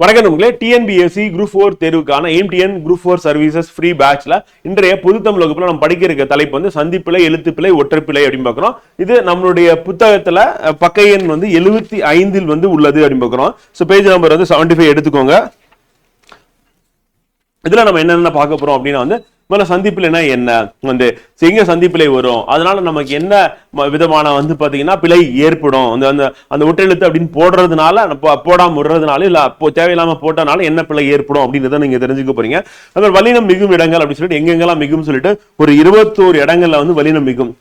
வணக்கம் நண்பர்களே, TNPSC group 4 தேர்வுக்கான எம்டிஎன் குரூப் 4 சர்வீசஸ் ஃப்ரீ பேட்ச்ல இன்றைய பொதுத்தமிழ் வகுப்புல நம்ம படிக்க இருக்க தலைப்பு வந்து சந்திப்பிழை, எழுத்துப்பிழை, ஒற்றைப்பிழை அப்படின்னு பார்க்கிறோம். இது நம்மளுடைய புத்தகத்துல பக்க எண் வந்து 75 வந்து உள்ளது அப்படின்னு பார்க்கிறோம். ஸோ பேஜ் நம்பர் வந்து 75 எடுத்துக்கோங்க. இதுல நம்ம என்னென்ன பார்க்க போறோம் அப்படின்னா வந்து முதல்ல சந்திப்பிலைனா என்ன வந்து எங்க சந்திப்பிலை வரும், அதனால நமக்கு என்ன விதமான வந்து பாத்தீங்கன்னா பிழை ஏற்படும், அந்த ஒற்றெழுத்து அப்படின்னு போடுறதுனால போடாம விடுறதுனால இல்ல தேவையில்லாம போட்டனால என்ன பிழை ஏற்படும் அப்படின்றத நீங்க தெரிஞ்சுக்க போறீங்க. அது வல்லினம் மிகும் இடங்கள் அப்படின்னு சொல்லிட்டு எங்கெங்கெல்லாம் மிகும் சொல்லிட்டு ஒரு 21 இடங்கள்ல வந்து வல்லினம் மிகும்.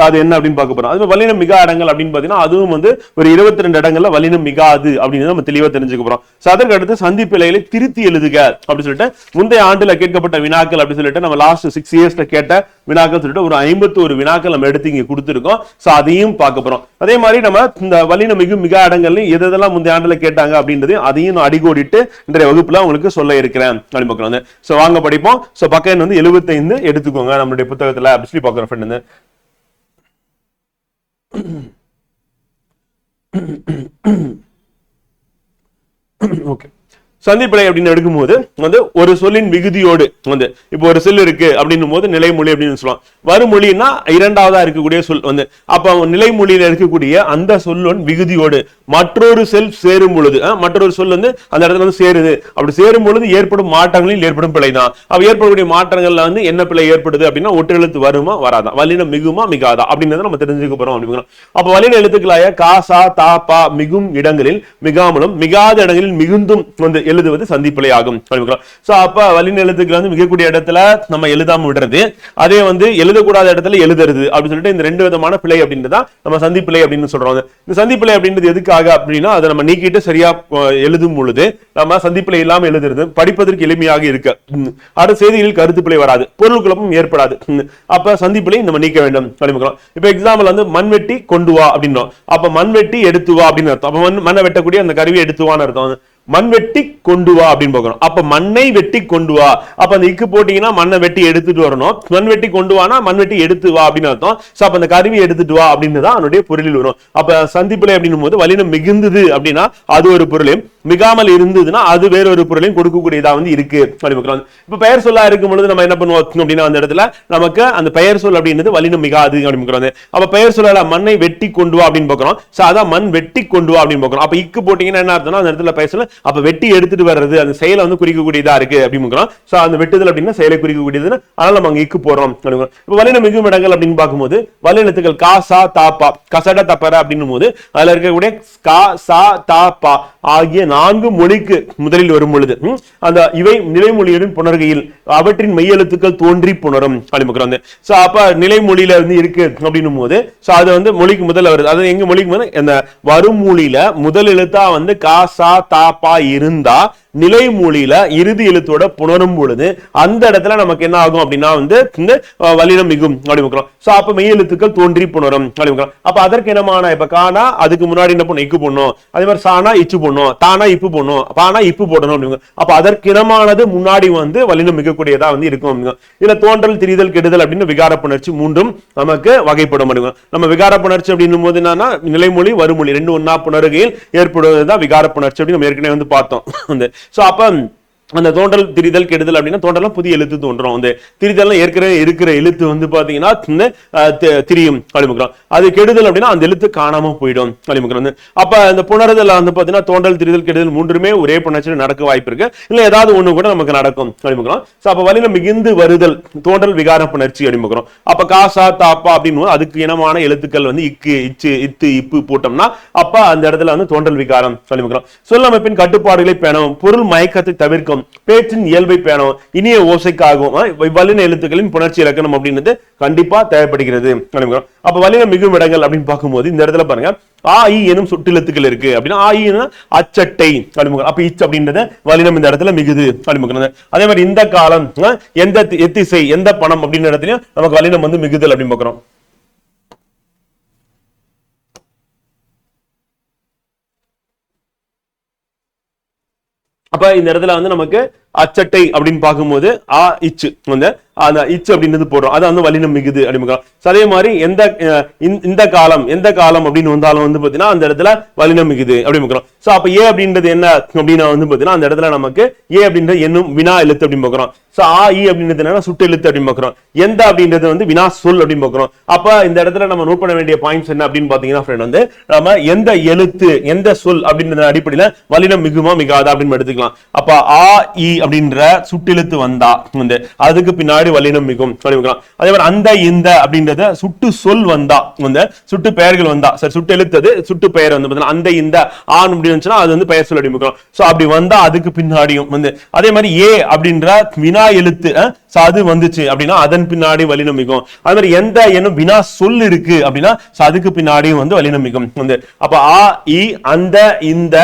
அது என்ன அப்படின்னு பார்க்க போறோம். அது வல்லினம் மிகா இடங்கள் அப்படின்னு பாத்தீங்கன்னா அதுவும் வந்து ஒரு 22 இடங்கள்ல வல்லினம் மிகாது அப்படின்னு நம்ம தெளிவா தெரிஞ்சுக்க போறோம். அதற்கு அடுத்து சந்திப்பிழைகளை திருத்தி எழுதுக அப்படின்னு சொல்லிட்டு முந்தைய ஆண்டுல கேட்கப்பட்ட வினாக்கள் அப்படின்னு சொல்லிட்டு நம்ம லாஸ்ட் 6 இயர்ஸ்ல கேட்ட வினாக்கள் சொல்லிட்டு ஒரு 51 வினாக்கள் நம்ம எடுத்து இங்க கொடுத்திருக்கோம். சோ அதையும் பார்க்க போறோம். அதே மாதிரி நம்ம இந்த வல்லினம் மிகும் மிகா இடங்கள்ல எதெல்லாம் முந்தைய ஆண்டுல கேட்டாங்க அப்படின்றது அதையும் அடிக்கோடிட்டு இன்றைய வகுப்புல உங்களுக்கு சொல்ல இருக்கிறேன் அப்படின்னு பார்க்கலாம். சோ வாங்க படிப்போம். சோ பக்க எண் வந்து 75 எடுத்துக்கோங்க நம்மளுடைய புத்தகத்துல அப்படி சொல்லி பார்க்கிறோம் ஃப்ரெண்ட். ஓகே, சந்திப்பிழை அப்படின்னு எடுக்கும்போது வந்து ஒரு சொல்லின் விகுதியோடு வந்து இப்போ ஒரு சொல் இருக்கு அப்படின்னும் போது நிலைமொழி அப்படின்னு சொல்லுவோம். வருமொழின்னா இரண்டாவதா இருக்கக்கூடிய சொல் வந்து அப்ப நிலைமொழியில இருக்கக்கூடிய அந்த சொல்லொன் விகுதியோடு மற்றொரு சொல் சேரும் பொழுது மற்றொரு சொல் வந்து அந்த இடத்துல வந்து சேருது. அப்படி சேரும் பொழுது ஏற்படும் மாற்றங்களில் ஏற்படும் பிழை தான். அப்ப ஏற்படக்கூடிய மாற்றங்கள்ல வந்து என்ன பிழை ஏற்படுது அப்படின்னா ஒற்றெழுத்து வருமா வராதா, வல்லினம் மிகுமா மிகாதா அப்படின்றத நம்ம தெரிஞ்சுக்க போறோம் அப்படிங்கிறோம். அப்ப வல்லின எழுத்துக்களாய கா சா தா பா மிகும் இடங்களில் மிகாமலும் மிகாத இடங்களில் மிகுந்தும் வந்து எழுதுவது சந்திப்பிழை ஆகும். அப்ப வல்லின எழுத்துக்கள் வந்து மிகக்கூடிய இடத்துல நம்ம எழுதாம விடுறது, அதே வந்து எழுதக்கூடாத இடத்துல எழுதுறது அப்படின்னு சொல்லிட்டு இந்த ரெண்டு விதமான பிழை அப்படின்றத நம்ம சந்திப்பிழை அப்படின்னு சொல்றோம். இந்த சந்திப்பிழை அப்படின்றது எதுக்காக அப்படின்னா அதை நம்ம நீக்கிட்டு சரியா எழுதும் பொழுது நம்ம சந்திப்பிழை இல்லாம எழுதுறது படிப்பதற்கு எளிமையாக இருக்கு. அடுத்த செய்திகளில் கருத்து பிழை வராது, பொருள் குழப்பம் ஏற்படாது. அப்ப சந்திப்பிழை நம்ம நீக்க வேண்டும். இப்ப எக்ஸாம்பிள் வந்து மண்வெட்டி கொண்டு வா அப்படின்றோம். அப்ப மண்வெட்டி எடுத்து வா அப்படின்னு அர்த்தம். அப்ப மண்ணை வெட்டக்கூடிய அந்த கருவியை எடுத்துவான்னு அர்த்தம். மண் வெட்டி கொண்டு வா அப்படின்னு பார்க்கணும். அப்ப மண்ணை வெட்டி கொண்டு வா, அப்ப அந்த இக்கு போட்டீங்கன்னா மண்ணை வெட்டி எடுத்துட்டு வரணும். மண் வெட்டி கொண்டு வானா மண் வெட்டி எடுத்து வா அப்படின்னு அர்த்தம். சோ அப்ப அந்த கருவி எடுத்துட்டு வா அப்படின்னு தான் அதனுடைய பொருளில் வரும். அப்ப சந்திப்பிழை அப்படின்னும் போது வல்லினம் மிகுந்தது அப்படின்னா அது ஒரு பொருளையும், மிகாமல் இருந்ததுன்னா அது வேற ஒரு பொருளையும் கொடுக்கக்கூடியதா வந்து இருக்கு. இப்ப பெயர் சொல்லா இருக்கும் பொழுது நம்ம என்ன பண்ணுவோம் அப்படின்னா அந்த இடத்துல நமக்கு அந்த பெயர் சொல் அப்படின்றது வல்லினம் மிகாது அப்படின்னு. அப்ப பெயர் சொல்லல மண்ணை வெட்டி கொண்டு வா அப்படின்னு பார்க்கிறோம். சோ அதான் மண் வெட்டி கொண்டு வா அப்படின்னு பார்க்கிறோம். அப்ப இக்கு போட்டீங்கன்னா என்ன அர்த்தம்னா அந்த இடத்துல பெயர் சொல்ல அப்ப வெட்டி எடுத்துட்டு வர்றது அந்த செயலை வந்து குறிக்கக்கூடியதா இருக்கு அப்படின்னு. சோ அந்த வெட்டுதல் அப்படின்னா செயலை குறிக்கக்கூடியதுன்னு அதனால நம்ம அங்க இக்கு போடுறோம். இப்ப வல்லினம் மிகும் இடங்கள் அப்படின்னு பார்க்கும்போது வல்லினத்துக்கள் கா சா தா பா கசட தப்பற அப்படின்னும் போது அதுல இருக்கக்கூடிய கா சா தா பா ஆகிய 4 மொழிக்கு முதலில் வரும் பொழுது அந்த இவை நிலைமொழியுடன் புணர்கையில் அவற்றின் மெய்யெழுத்துக்கள் தோன்றி புணரும் அப்படின்னு. சோ அப்ப நிலைமொழியில இருந்து இருக்கு அப்படின்னும் போது சோ அது வந்து மொழிக்கு முதல்ல வருது. அது எங்க மொழிக்கு வந்து அந்த வரும் மொழியில முதல் எழுத்தா வந்து கா சா தா பா இருந்தா நிலைமொழியில இறுதி எழுத்தோட புணரும் பொழுது அந்த இடத்துல நமக்கு என்ன ஆகும் அப்படின்னா வந்து இந்த வல்லினம் மிகும் அப்படி. சோ அப்ப மெய் எழுத்துக்கள் தோன்றி புணரும் அப்படி. அப்ப அதற்கு என்னமான இப்ப காணா அதுக்கு முன்னாடி என்ன பண்ணும் இக்கு போடணும், அதே மாதிரி சானா இச்சு போடணும், தானா இப்பு போடணும், பானா இப்பு போடணும் அப்படிங்க. அப்ப அதற்கு இனமானது முன்னாடி வந்து வல்லினம் மிகக்கூடியதா வந்து இருக்கும். இதுல தோன்றல், திரிதல், கெடுதல் அப்படின்னு விகார புணர்ச்சி மூன்றும் நமக்கு வகைப்படும். நம்ம விகார புணர்ச்சி அப்படின்னும் போது என்னன்னா நிலைமொழி வருமொழி ரெண்டு ஒன்னா புணர்கையில் ஏற்படுவதுதான் விகார புணர்ச்சி அப்படின்னு நம்ம ஏற்கனவே வந்து பார்த்தோம். சோ அப்ப அந்த தோன்றல், திரிதல், கெடுதல் அப்படின்னா தோன்றலாம் புதிய எழுத்து தோன்றும். வந்து திரிதல் ஏற்கனவே இருக்கிற எழுத்து வந்து பாத்தீங்கன்னா திரியும் அப்படிங்கிறோம். அது கெடுதல் அப்படின்னா அந்த எழுத்து காணாம போயிடும் அப்படிங்கிறோம். அப்ப அந்த புணர்தல் வந்து பாத்தீங்கன்னா தோன்றல், திரிதல், கெடுதல் மூன்றுமே ஒரே புணர்ச்சியில் நடக்க வாய்ப்பு இருக்கு. இல்ல ஏதாவது ஒண்ணு கூட நமக்கு நடக்கும் அப்படிங்கிறோம். அப்ப வல்லினம் மிகுந்து வருதல் தோன்றல் விகார புணர்ச்சி அப்படிங்கிறோம். அப்ப காசா தாப்பா அப்படின்னு அதுக்கு இனமான எழுத்துக்கள் வந்து இக்கு இச்சு இத்து இப்பு போட்டோம்னா அப்ப அந்த இடத்துல வந்து தோன்றல் விகாரம் அப்படிங்கிறோம். சொல்லமைப்பின் கட்டுப்பாடுகளை பேணவும், பொருள் மயக்கத்தை தவிர்க்கும், பேச்சின் இயல்பை பேணவும், இனிய ஓசைக்காகவும் வல்லின எழுத்துக்களின் புணர்ச்சி இலக்கணம் அப்படின்றது கண்டிப்பா தேவைப்படுகிறது. அப்ப வல்லினம் மிகும் இடங்கள் அப்படின்னு பார்க்கும்போது இந்த இடத்துல பாருங்க ஆ இ எனும் சொற்றெழுத்துக்கள் இருக்கு அப்படின்னா ஆ இ அச்சட்டை அப்படிங்கிறோம். அப்ப இச் அப்படின்றது வல்லினம் இந்த இடத்துல மிகுது அப்படிங்கிறது. அதே மாதிரி இந்த காலம், எந்த எத்திசை, எந்த பணம் அப்படின்ற இடத்துலயும் நமக்கு வல்லினம் வந்து மிகுதல் அப்படின்னு பார்க்கிறோம். அப்ப இந்த இடத்துல வந்து நமக்கு அச்சட்டை அப்படின்னு பார்க்கும்போது ஆ இச்சு வந்து அந்த இச்சு அப்படின்றது போடுறோம், அது வந்து வல்லினம் மிகுது அப்படின்னு. அதே மாதிரி இந்த காலம் அப்படின்னு வந்தாலும் வந்து பாத்தீங்கன்னா அந்த இடத்துல வல்லினம் மிகுது அப்படின்னு. சோ அப்ப ஏ அப்படின்றது என்ன அப்படின்னா வந்து பாத்தீங்கன்னா அந்த இடத்துல நமக்கு ஏ அப்படின்றது என்னும் வினா எழுத்து அப்படின்னு பாக்குறோம். சோ ஆ இ அப்படின்றது என்னன்னா சுட்டு எழுத்து அப்படின்னு பாக்குறோம். எந்த அப்படின்றது வந்து வினா சொல் அப்படின்னு பாக்குறோம். அப்ப இந்த இடத்துல நம்ம நோட் பண்ண வேண்டிய பாயிண்ட்ஸ் என்ன அப்படின்னு பாத்தீங்கன்னா ஃப்ரெண்ட் வந்து நம்ம எந்த எழுத்து எந்த சொல் அப்படின்ற அடிப்படையில வல்லினம் மிகுமா மிகாதா அப்படின்னு எடுத்துக்கலாம். அப்ப ஆ இ அப்படின்ற சுட்டெழுத்து வந்தா வந்து அதுக்கு பின்னாடி வல்லினம் மிகும். அதே மாதிரி அந்த இந்த அப்படின்றத சுட்டு சொல் வந்தா வந்து சுட்டு பெயர்கள் வந்தா சரி சுட்டு எழுத்தது சுட்டு பெயர் வந்து அந்த இந்த ஆண் அப்படி வந்துச்சுன்னா அது வந்து பெயர் சொல் அடிமிக்கும். சோ அப்படி வந்தா அதுக்கு பின்னாடியும் வந்து அதே மாதிரி ஏ அப்படின்ற வினா எழுத்து அது வந்துச்சு அப்படின்னா அதன் பின்னாடி வல்லினம் மிகும். அதே மாதிரி எந்த என்னும் வினா சொல் இருக்கு அப்படின்னா அதுக்கு பின்னாடியும் வந்து வல்லினம் மிகும் வந்து. அப்ப ஆ இ அந்த இந்த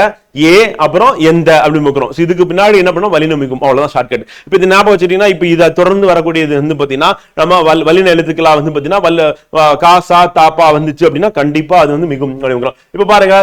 ஏ அப்புறம் எந்த அப்படின்னு பார்க்கிறோம். இதுக்கு பின்னாடி என்ன பண்ணோம் வல்லினம் மிகும், அவ்வளவுதான் ஷார்ட்கட். இப்ப இது ஞாபகம் வச்சுட்டீங்கன்னா இப்ப இதை தொடர்ந்து வரக்கூடியது வந்து பாத்தீங்கன்னா நம்ம வல்லின எழுத்துக்களா வந்து பாத்தீங்கன்னா காசா தாப்பா வந்துச்சு அப்படின்னா கண்டிப்பா அது வந்து மிகும் அப்படின்னு. இப்ப பாருங்க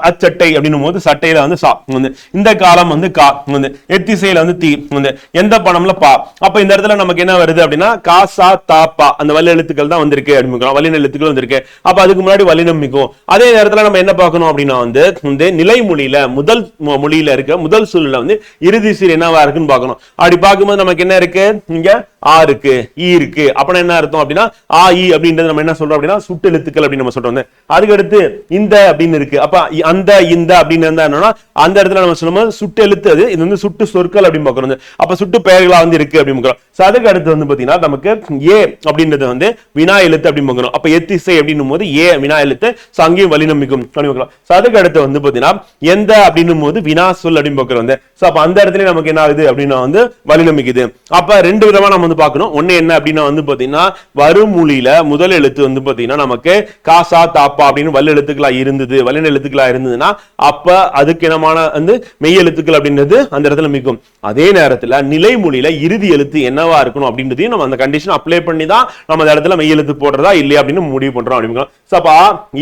அச்சட்டை அப்படின்னும் போது சட்டையில வந்து சா வந்து இந்த காலம் வந்து கா வந்து எத்திசையில வந்து தீ வந்து எந்த பணம்ல பா. அப்ப இந்த இடத்துல நமக்கு என்ன வருது அப்படின்னா காசா தாப்பா அந்த வல்ல எழுத்துக்கள் தான் வந்திருக்கு அப்படின்னு வல்லின எழுத்துக்கள் வந்திருக்கு. அப்ப அதுக்கு முன்னாடி வல்லினம் மிகும். அதே நேரத்துல நம்ம என்ன பார்க்கணும் அப்படின்னா வந்து நிலைமொழியில முதல் மொழியில இருக்க முதல் சொல்லுல வந்து இறுதி சீர் என்னவா இருக்குன்னு பார்க்கணும். அப்படி பார்க்கும்போது நமக்கு என்ன இருக்கு இங்க ஆ இருக்கு ஈ இருக்கு. அப்ப என்ன அர்த்தம் அப்படின்னா ஆ இ அப்படின்றது நம்ம என்ன சொல்றோம் அப்படின்னா சுட்டு எழுத்துக்கள் அப்படின்னு நம்ம சொல்றோம். அதுக்கு அடுத்து இந்த அப்படின்னு இருக்கு. அப்ப அந்த இந்த அப்படின்னு இருந்தா என்னன்னா அந்த இடத்துல நம்ம சொல்லும்போது சுட்டு எழுத்து அது இது வந்து சுட்டு சொற்கள் அப்படின்னு பார்க்கணும். அப்ப சுட்டு பெயர்களா வந்து இருக்கு அப்படின்னு பார்க்கிறோம். அதுக்கு அடுத்து வந்து பாத்தீங்கன்னா நமக்கு ஏ அப்படின்றது வந்து வினா எழுத்து அப்படின்னு பார்க்கணும். அப்ப எத்திசை அப்படின்னும் போது ஏ வினா எழுத்து அங்கேயும் வல்லினம் மிகும் அப்படின்னு பார்க்கலாம். அதுக்கு அடுத்து வந்து பாத்தீங்கன்னா எந்த அப்படின்னும் போது வினா சொல் அப்படின்னு பார்க்கிறோம். அப்ப அந்த இடத்துல நமக்கு என்ன ஆகுது அப்படின்னா வந்து வல்லினம் மிகுது. அப்ப ரெண்டு விதமா நம்ம வந்து பார்க்கணும். ஒண்ணு என்ன அப்படின்னா வந்து பாத்தீங்கன்னா வருமொழியில முதல் எழுத்து வந்து பாத்தீங்கன்னா நமக்கு காசா தாப்பா அப்படின்னு வல்ல எழுத்துக்களா இருந்தது வல்லின எழுத்துக்களா இருந்ததுன்னா அப்ப அதுக்கு இனமான வந்து மெய் எழுத்துக்கள் அப்படின்றது அந்த இடத்துல மிகும். அதே நேரத்துல நிலைமொழியில இறுதி எழுத்து என்னவா இருக்கணும் அப்படின்றதையும் நம்ம அந்த கண்டிஷன் அப்ளை பண்ணி தான் நம்ம அந்த இடத்துல மெய் எழுத்து போடுறதா இல்லையா அப்படின்னு முடிவு பண்றோம் அப்படின்னு. சப்பா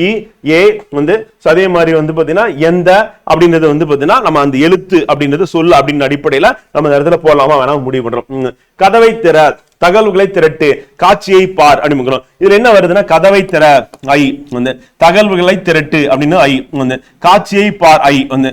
இ ஏ வந்து அதே மாதிரி வந்து பாத்தீங்கன்னா எந்த அப்படின்றது வந்து பாத்தீங்கன்னா நம்ம அந்த எழுத்து அப்படின்றது சொல் அப்படின்னு அடிப்படையில நம்ம அந்த இடத்துல போடலாமா வேணா முடிவு பண்றோம். கதவை திற தகவல்களை திரட்டு காட்சியை பார் அப்படின்னு. இதுல என்ன வருதுன்னா கதவை திற ஐ வந்து தகவல்களை திரட்டு அப்படின்னு ஐ வந்து காட்சியை பார் ஐ வந்து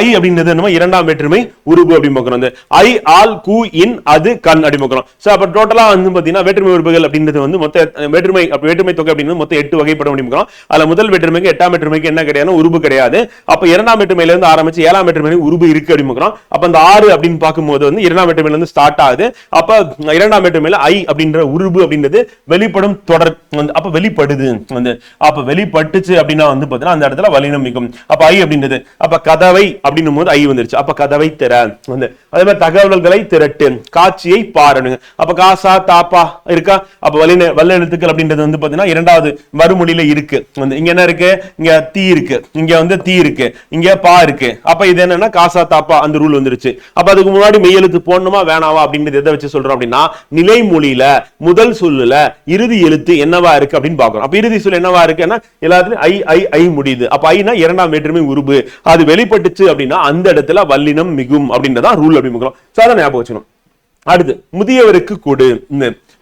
ஐ அப்படின்றது நம்ம இரண்டாம் வேற்றுமை உருபு அப்படின்னு ஐ ஆல் கூ இன் அது கண் அப்படின்னு. அப்ப டோட்டலா வந்து பாத்தீங்கன்னா வேற்றுமை உருபுகள் அப்படின்றது வந்து மொத்த வேற்றுமை தொகை அப்படின்னு மொத்தம் 8 வகைப்படும் அப்படின்னு. அதுல முதல் வேற்றுமைக்கு 8ஆம் வேற்றுமைக்கு என்ன கிடையாது உருபு கிடையாது. அப்ப இரண்டாம் வேற்றுமையில இருந்து ஆரம்பிச்சு 7ஆம் வேற்றுமை உருபு இருக்கு அப்படின்னு. அப்ப அந்த 6 அப்படின்னு பார்க்கும்போது வந்து இரண்டாம் வேற்றுமையில இருந்து ஸ்டார்ட் ஆகுது. அப்ப இரண்டாம் வேற்றுமையில ஐ அப்படின்ற உருபு அப்படின்றது வெளிப்படும் தொடர் வந்து அப்ப வெளிப்படுது வந்து அப்ப வெளிப்பட்டுச்சு அப்படின்னா வந்து பாத்தீங்கன்னா அந்த இடத்துல வல்லினம் மிகும். அப்ப ஐ அப்படின்றது அப்ப கதவை அப்படின்னும் போது ஐ வந்துருச்சு. அப்ப கதவை திற வந்து அதே மாதிரி தகவல்களை திரட்டு காட்சியை பாருங்க. அப்ப காசா தாப்பா இருக்கா. அப்ப வல்ல எழுத்துக்கள் அப்படின்றது வந்து பாத்தீங்கன்னா இரண்டாவது மறுமொழியில இருக்கு வந்து இங்க என்ன இருக்கு இங்க தீ இருக்கு இங்க வந்து தீ இருக்கு இங்க பா இருக்கு. அப்ப இது என்னன்னா காசா தாப்பா அந்த ரூல் வந்துருச்சு. அப்ப அதுக்கு முன்னாடி மெய் எழுத்து போடணுமா வேணாவா அப்படின்றது எதை வச்சு சொல்றோம் அப்படின்னா நிலைமொழியில முதல் சொல்லுல இறுதி எழுத்து என்னவா இருக்கு அப்படின்னு பாக்குறோம். அப்ப இறுதி சொல் என்னவா இருக்குன்னா எல்லாத்துலயும் ஐ ஐ ஐ முடியுது. அப்ப ஐனா இரண்டாம் வேற்றுமை உருபு அது வெளிப்பட்டுச்சு அப்படின்னா அந்த இடத்துல வல்லினம் மிகும் அப்படின்றதான் ரூல் அப்படின்னு சாதாரண ஞாபகம் வச்சுக்கணும். அடுத்து முதியவருக்கு கொடு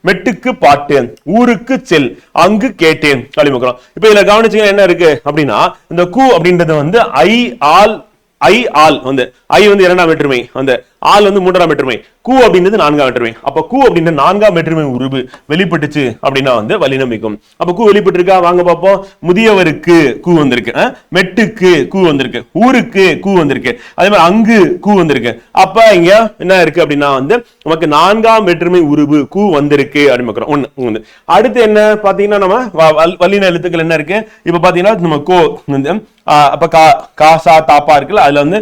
மெட்டுக்கு பாட்டு ஊருக்கு செல் அங்கு கேட்டேன் அப்படிமுக்கிறோம். இப்ப இதுல கவனிச்சீங்க என்ன இருக்கு அப்படின்னா இந்த கு அப்படின்றது வந்து ஐ ஆல் வந்து ஐ வந்து இரண்டாம் வேற்றுமை வந்து ஆள் வந்து மூன்றாம் வேற்றுமை கூ அப்படின்றது நான்காம் வேற்றுமை. அப்ப கூ அப்படின்ற நான்காம் வேற்றுமை உருவு வெளிப்பட்டுச்சு அப்படின்னா வந்து வல்லினம் மிகும். அப்ப கூ வெளிப்பட்டிருக்கா வாங்க பார்ப்போம். முதியவருக்கு கூ வந்திருக்கு மெட்டுக்கு கூ வந்திருக்கு ஊருக்கு கூ வந்திருக்கு அதே மாதிரி அங்கு கூ வந்திருக்கு. அப்ப இங்க என்ன இருக்கு அப்படின்னா வந்து நமக்கு நான்காம் வேற்றுமை உருவு கூ வந்திருக்கு அப்படின்னு ஒண்ணு. அடுத்து என்ன பாத்தீங்கன்னா நம்ம வல்லின எழுத்துக்கள் என்ன இருக்கு இப்ப பாத்தீங்கன்னா நம்ம கோ வந்து அப்ப காசா தாப்பா இருக்குல்ல அதுல வந்து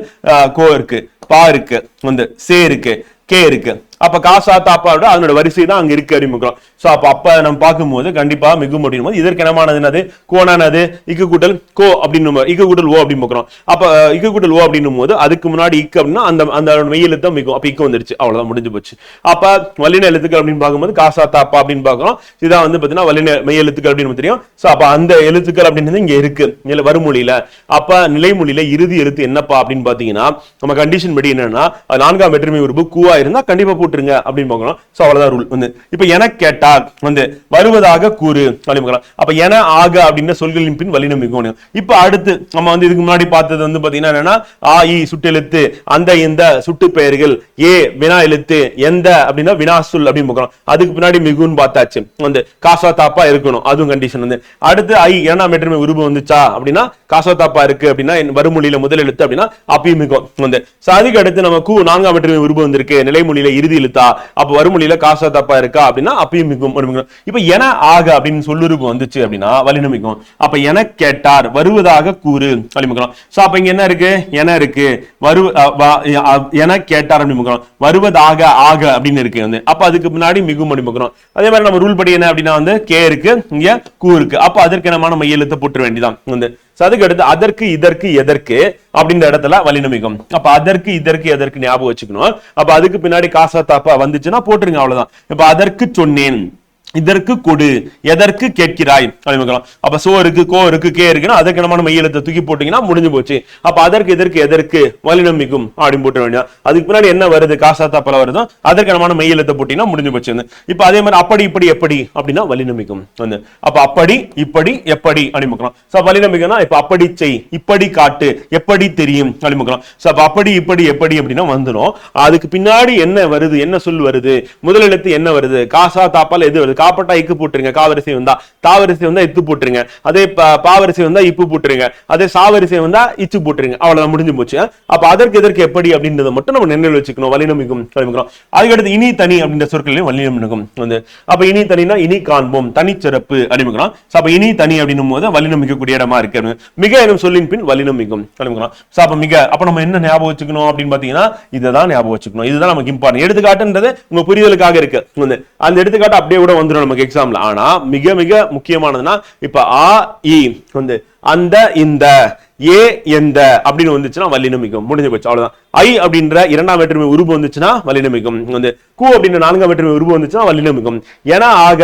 கோ இருக்கு பா இருக்கு வந்து சே இருக்கு கே இருக்கு அப்ப காசா தாப்பாவோட அதனோட வரிசை தான் அங்க இருக்கு அப்படின்னு. சோ அப்ப நம்ம பார்க்கும்போது கண்டிப்பா மிகும் அப்படின்னும் போது இதற்கு என்னமானது என்னது கோனானது இக்கு கூட்டல் கோ அப்படின்னு இக்கு கூட்டல் ஓ அப்படின்னு பார்க்கிறோம். அப்ப இக்கு கூட்டல் ஓ அப்படின்னும் போது அதுக்கு முன்னாடி இக்கு அப்படின்னா அந்த அந்த மெய் எழுத்து தான் மிகும். அப்ப இக்கு வந்துருச்சு, அவ்வளவுதான், முடிஞ்சு போச்சு. அப்ப வல்லின எழுத்துக்கள் அப்படின்னு பார்க்கும்போது காசா தாப்பா அப்படின்னு பார்க்கிறோம். இதான் வந்து பாத்தீங்கன்னா வல்லின மெய் எழுத்துக்கள் அப்படின்னு தெரியும். சோ அப்ப அந்த எழுத்துக்கள் அப்படின்றது இங்க இருக்கு வருமொழியில. அப்ப நிலைமொழியில இறுதி எழுத்து என்னப்பா அப்படின்னு பாத்தீங்கன்னா நம்ம கண்டிஷன் படி என்னன்னா 4ஆம் வேற்றுமை உறுப்பு கூவா இருந்தா கண்டிப்பா போட்டுருங்க அப்படின்னு பார்க்கணும். சோ அவ்வளவுதான் ரூல் வந்து. இப்ப என கேட்டா வந்து வருவதாக கூறு அப்படின்னு. அப்ப என ஆக அப்படின்னு சொல்களின் பின் வல்லினம் மிகும். இப்ப அடுத்து நம்ம வந்து இதுக்கு முன்னாடி பார்த்தது வந்து பாத்தீங்கன்னா என்னன்னா ஆ இ சுட்டெழுத்து, அந்த இந்த சுட்டு பெயர்கள், ஏ வினா எழுத்து, எந்த அப்படின்னா வினாசுல் அப்படின்னு பார்க்கிறோம். அதுக்கு பின்னாடி மிகுன்னு பார்த்தாச்சு, வந்து காசா தாப்பா இருக்கணும், அதுவும் கண்டிஷன் வந்து. அடுத்து ஐ இரண்டாம் வேற்றுமை உருவம் வந்துச்சா அப்படின்னா காசா தாப்பா இருக்கு அப்படின்னா வருமொழியில முதல் எழுத்து அப்படின்னா அப்பி மிகும் வந்து. அதுக்கு அடுத்து நம்ம கூ 4ஆம் வேற்றுமை உருவம் வந்திருக்கு நிலைமொழியில இறுதி எழுத்தா, அப்ப வருமொழியில காசா தாப்பா இருக்கா அப்படின்னா அப்பி மிகும். இப்ப என ஆக அப்படின்னு சொல்லுருவு வந்துச்சு அப்படின்னா வல்லினம் மிகும். அப்ப என கேட்டார் வருவதாக கூறு அப்படிங்கிறோம். சோ அப்ப இங்க என்ன இருக்கு, என இருக்கு, என கேட்டார் அப்படின்னு வருவதாக ஆக அப்படின்னு இருக்கு வந்து. அப்ப அதுக்கு முன்னாடி மிகும் அப்படிங்கிறோம். அதே மாதிரி நம்ம ரூல் படி என்ன அப்படின்னா வந்து கே இருக்கு, இங்க கூ இருக்கு. அப்ப அதற்கு என்னமான மெய் எழுத்து போட்டுற வேண்டியதான் வந்து. அதுக்கு அடுத்து அதற்கு இதற்கு எதற்கு அப்படின்ற இடத்துல வல்லினம் மிகும். அப்ப அதற்கு இதற்கு எதற்கு ஞாபகம் வச்சுக்கணும். அப்ப அதுக்கு பின்னாடி காசா தாப்பா வந்துச்சுன்னா போட்டுருங்க, அவ்வளவுதான். இப்ப அதற்கு சொன்னேன், இதற்கு கொடு, எதற்கு கேட்கிறாய் அப்படிங்கிறோம். அப்ப சோ இருக்கு, கோ இருக்கு, கே இருக்குன்னா அதற்கு என்னமான மெய் எழுத்தை தூக்கி போட்டீங்கன்னா முடிஞ்சு போச்சு. அப்ப அதற்கு இதற்கு எதற்கு வல்லினம் மிகும் அப்படின்னு போட்டு வேண்டிய. அதுக்கு பின்னாடி என்ன வருது, காசா தாப்பல வருதோ அதற்கு என்னமான மெய் எழுத்தை போட்டீங்கன்னா முடிஞ்சு போச்சு. இப்ப அதே மாதிரி அப்படி இப்படி எப்படி அப்படின்னா வல்லினம் மிகும் வந்து. அப்ப அப்படி இப்படி எப்படி அப்படிங்கிறோம். சோ வல்லினம் மிகும்னா இப்ப அப்படி செய், இப்படி காட்டு, எப்படி தெரியும் அப்படிங்கிறோம். சோ அப்ப அப்படி இப்படி எப்படி அப்படின்னா வந்துடும். அதுக்கு பின்னாடி என்ன வருது, என்ன சொல் வருது, முதல் எழுத்து என்ன வருது, காசா தாப்பால எது வருது, காப்பட்டா இக்கு போட்டுருங்க, காவரிசை வந்தா தாவரிசை வந்தா இத்து போட்டுருங்க, அதே பாவரிசை வந்தா இப்பு போட்டுருங்க, அதே சாவரிசை வந்தா இச்சு போட்டுருங்க, அவ்வளவுதான், முடிஞ்சு போச்சு. அப்ப அதற்கு எதற்கு எப்படி அப்படின்றத மட்டும் நம்ம நினைவில் வச்சுக்கணும். வல்லினம் மிகும். அதுக்கடுத்து இனி தனி அப்படின்ற சொற்களையும் வல்லினம் மிகும் வந்து. அப்ப இனி தனினா இனி காண்போம், தனிச்சிறப்பு அப்படிங்கிறோம். அப்ப இனி தனி அப்படின்னும் போது வல்லினம் மிகக்கூடிய இடமா இருக்கு. மிக எனும் சொல்லின் பின் வல்லினம் மிகும் அப்படிங்கிறோம். அப்ப மிக, அப்ப நம்ம என்ன ஞாபகம் வச்சுக்கணும் அப்படின்னு பாத்தீங்கன்னா இதுதான் ஞாபகம் வச்சுக்கணும். இதுதான் நமக்கு இம்பார்ட்டன்ட். எடுத்துக்காட்டுன்றது உங்க புரிதலுக்காக இருக்கு. அந்த எடுத்துக்காட்டு அப்படியே கூட வந்துடும் நமக்கு எக்ஸாம்ல. ஆனா மிக மிக முக்கியமானதுன்னா இப்ப ஆ இ வந்து அந்த இந்த ஏ எந்த அப்படின்னு வந்துச்சுன்னா வல்லினம் மிகும், முடிஞ்சு போச்சு, அவ்வளவுதான். ஐ அப்படின்ற இரண்டாம் வேற்றுமை உருவம் வந்துச்சுன்னா வல்லினம் மிகும் வந்து. கூ அப்படின்ற 4ஆம் வேற்றுமை உருவம் வந்துச்சுன்னா வல்லினம் மிகும். ஏன்னா ஆக,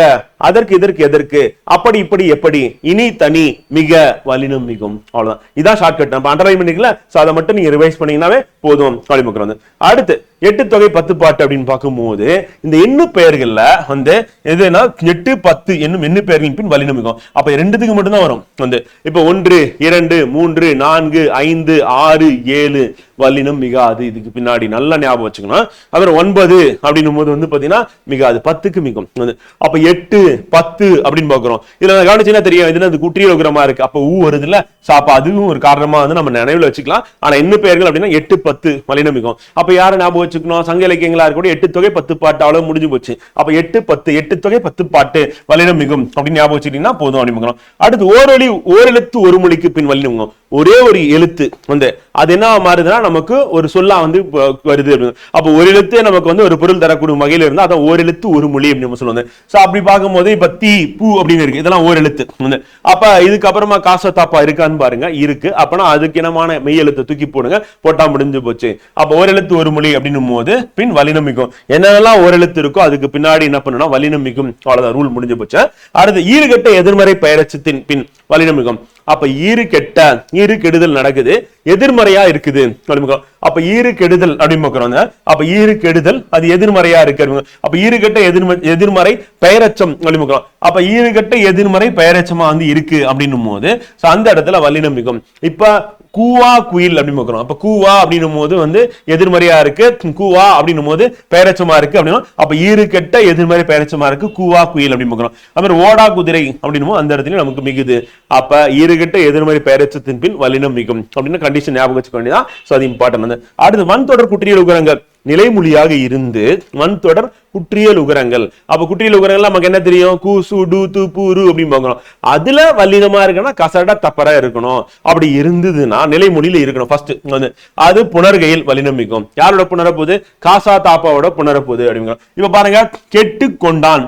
அதற்கு இதற்கு எதற்கு, அப்படி இப்படி எப்படி, இனி தனி மிக வல்லினம் மிகும், அவ்வளவுதான். இதான் ஷார்ட்கட். நம்ம அண்டர்லைன் பண்ணிக்கல, சோ அதை மட்டும் நீங்க ரிவைஸ் பண்ணீங்கன்னாவே போதும். வந்து அடுத்து 8 தொகை 10 பாட்டு அப்படின்னு பார்க்கும்போது இந்த எண்ணு பெயர்கள்ல வந்து எதுனா 8 10 என்னும் எண்ணு பெயர்களின் பின் வல்லினம் மிகும். அப்ப ரெண்டுத்துக்கு மட்டும் தான் வரும் வந்து. இப்ப 1 2 3 4 5 6 7 வல்லினம் மிகாது. இதுக்கு பின்னாடி நல்லா ஞாபகம் வச்சுக்கணும். அப்புறம் 9 அப்படின்னும் போது வந்து பாத்தீங்கன்னா மிகாது, 10க்கு மிகும். அப்ப 8 10 அப்படின்னு பாக்குறோம். இதுல கவனிச்சுன்னா தெரியும், இதுல அது குற்றியலுகரமா இருக்கு. அப்ப ஊ வருது இல்ல, அப்ப அதுவும் ஒரு காரணமா வந்து நம்ம நினைவுல வச்சுக்கலாம். ஆனா எண்ணு பெயர்கள் அப்படின்னா 8 10 வல்லினம் மிகும். அப்ப யார ஞாபகம் வச்சுக்கணும், சங்க இலக்கியங்களா இருக்கக்கூடிய 8 தொகை 10 பாட்டு, அவ்வளவு முடிஞ்சு போச்சு. அப்ப 8 10 8 தொகை 10 பாட்டு வல்லினம் மிகும் அப்படின்னு ஞாபகம் வச்சுக்கிட்டீங்கன்னா போதும் அப்படின்னு. அடுத்து ஓரொலி ஓரெழுத்து ஒரு மொழிக்கு பின் வல்லினம் மிகும். ஒரே ஒரு எழுத்து வந்து அது என்ன மாறுதுன்னா நமக்கு ஒரு சொல்லா வந்து வருது. அப்ப ஒரு எழுத்து நமக்கு வந்து ஒரு பொருள் தரக்கூடிய வகையில இருந்தா அதான் ஒரு எழுத்து ஒரு மொழி அப்படின்னு சொல்லுவாங்க. சோ அப்படி பார்க்கும்போது இப்ப தீ பூ அப்படின்னு இருக்கு, இதெல்லாம் ஒரு எழுத்து. அப்ப இதுக்கு அப்புறமா காசா தாப்பா இருக்கான்னு பாருங்க, இருக்கு. அப்பனா அதுக்கு இனமான மெய் எழுத்தை தூக்கி போடுங்க, போட்டா முடிஞ்சு போச்சு. அப்ப ஒரு எழுத்து ஒரு மொழி அப்படின்னும் போது பின் வல்லினம் மிகும். என்னெல்லாம் ஒரு எழுத்து இருக்கோ அதுக்கு பின்னாடி என்ன பண்ணணும், வல்லினம் மிகும், அவ்வளவுதான், ரூல் முடிஞ்சு போச்சு. அடுத்து ஈறுகெட்ட எதிர்மறை பெயரச்சத்தின் பின் வல்லினம் மிகும். அப்ப ஈறு கெட்ட, ஈறு கெடுதல் நடக்குது, எதிர்மறையா இருக்குது. அப்ப ஈறு கெடுதல் அப்படின்னு. அப்ப ஈறு கெடுதல் அது எதிர்மறையா இருக்கு. அப்ப ஈறு கெட்ட எதிர்மறை பெயரச்சம் அப்படின்னு. அப்ப ஈறு கெட்ட எதிர்மறை பெயரச்சமா வந்து இருக்கு அப்படின்னும் போது அந்த இடத்துல வல்லினம் மிகும். இப்ப கூவா குயில் அப்படின்னு பார்க்கிறோம். அப்ப கூவா அப்படின்னும் போது வந்து எதிர்மறையா இருக்கு, கூவா அப்படின்னும் போது பெயரச்சமா இருக்கு அப்படின்னா அப்ப ஈறு கெட்ட எதிர்மறை பெயரச்சமா இருக்கு, கூவா குயில் அப்படின்னு பார்க்கிறோம். அப்புறம் ஓடா குதிரை அப்படின்னும் அந்த இடத்துல நமக்கு மிகுது. அப்ப ஈறுகெட்ட எதிர்மறை பெயரச்சத்தின் பின் வல்லினம் மிகும் அப்படின்னு கண்டிஷன் ஞாபகம் வச்சுக்க வேண்டியதான். சோ அது இம்பார்ட்டன்ட். அடுத்து வன் தொடர் குற்றியல் உகரங்கள் நிலைமொழியாக இருந்து வன் தொடர் குற்றியல் உகரங்கள். அப்ப குற்றியல் உகரங்கள் நமக்கு என்ன தெரியும்? கு சு டு து பு ரு அப்படின்னு பார்க்கணும். அதுல வல்லினமா இருக்குன்னா கசட தப்பரா இருக்கணும். அப்படி இருந்ததுன்னா நிலைமொழியில இருக்கணும். ஃபர்ஸ்ட் அது புணர்கையில் வல்லினம் மிகும். யாரோட புணரப்போது? காசா தாப்பாவோட புணரப்போது அப்படிங்க. இப்ப பாருங்க, கெட்டு கொண்டான்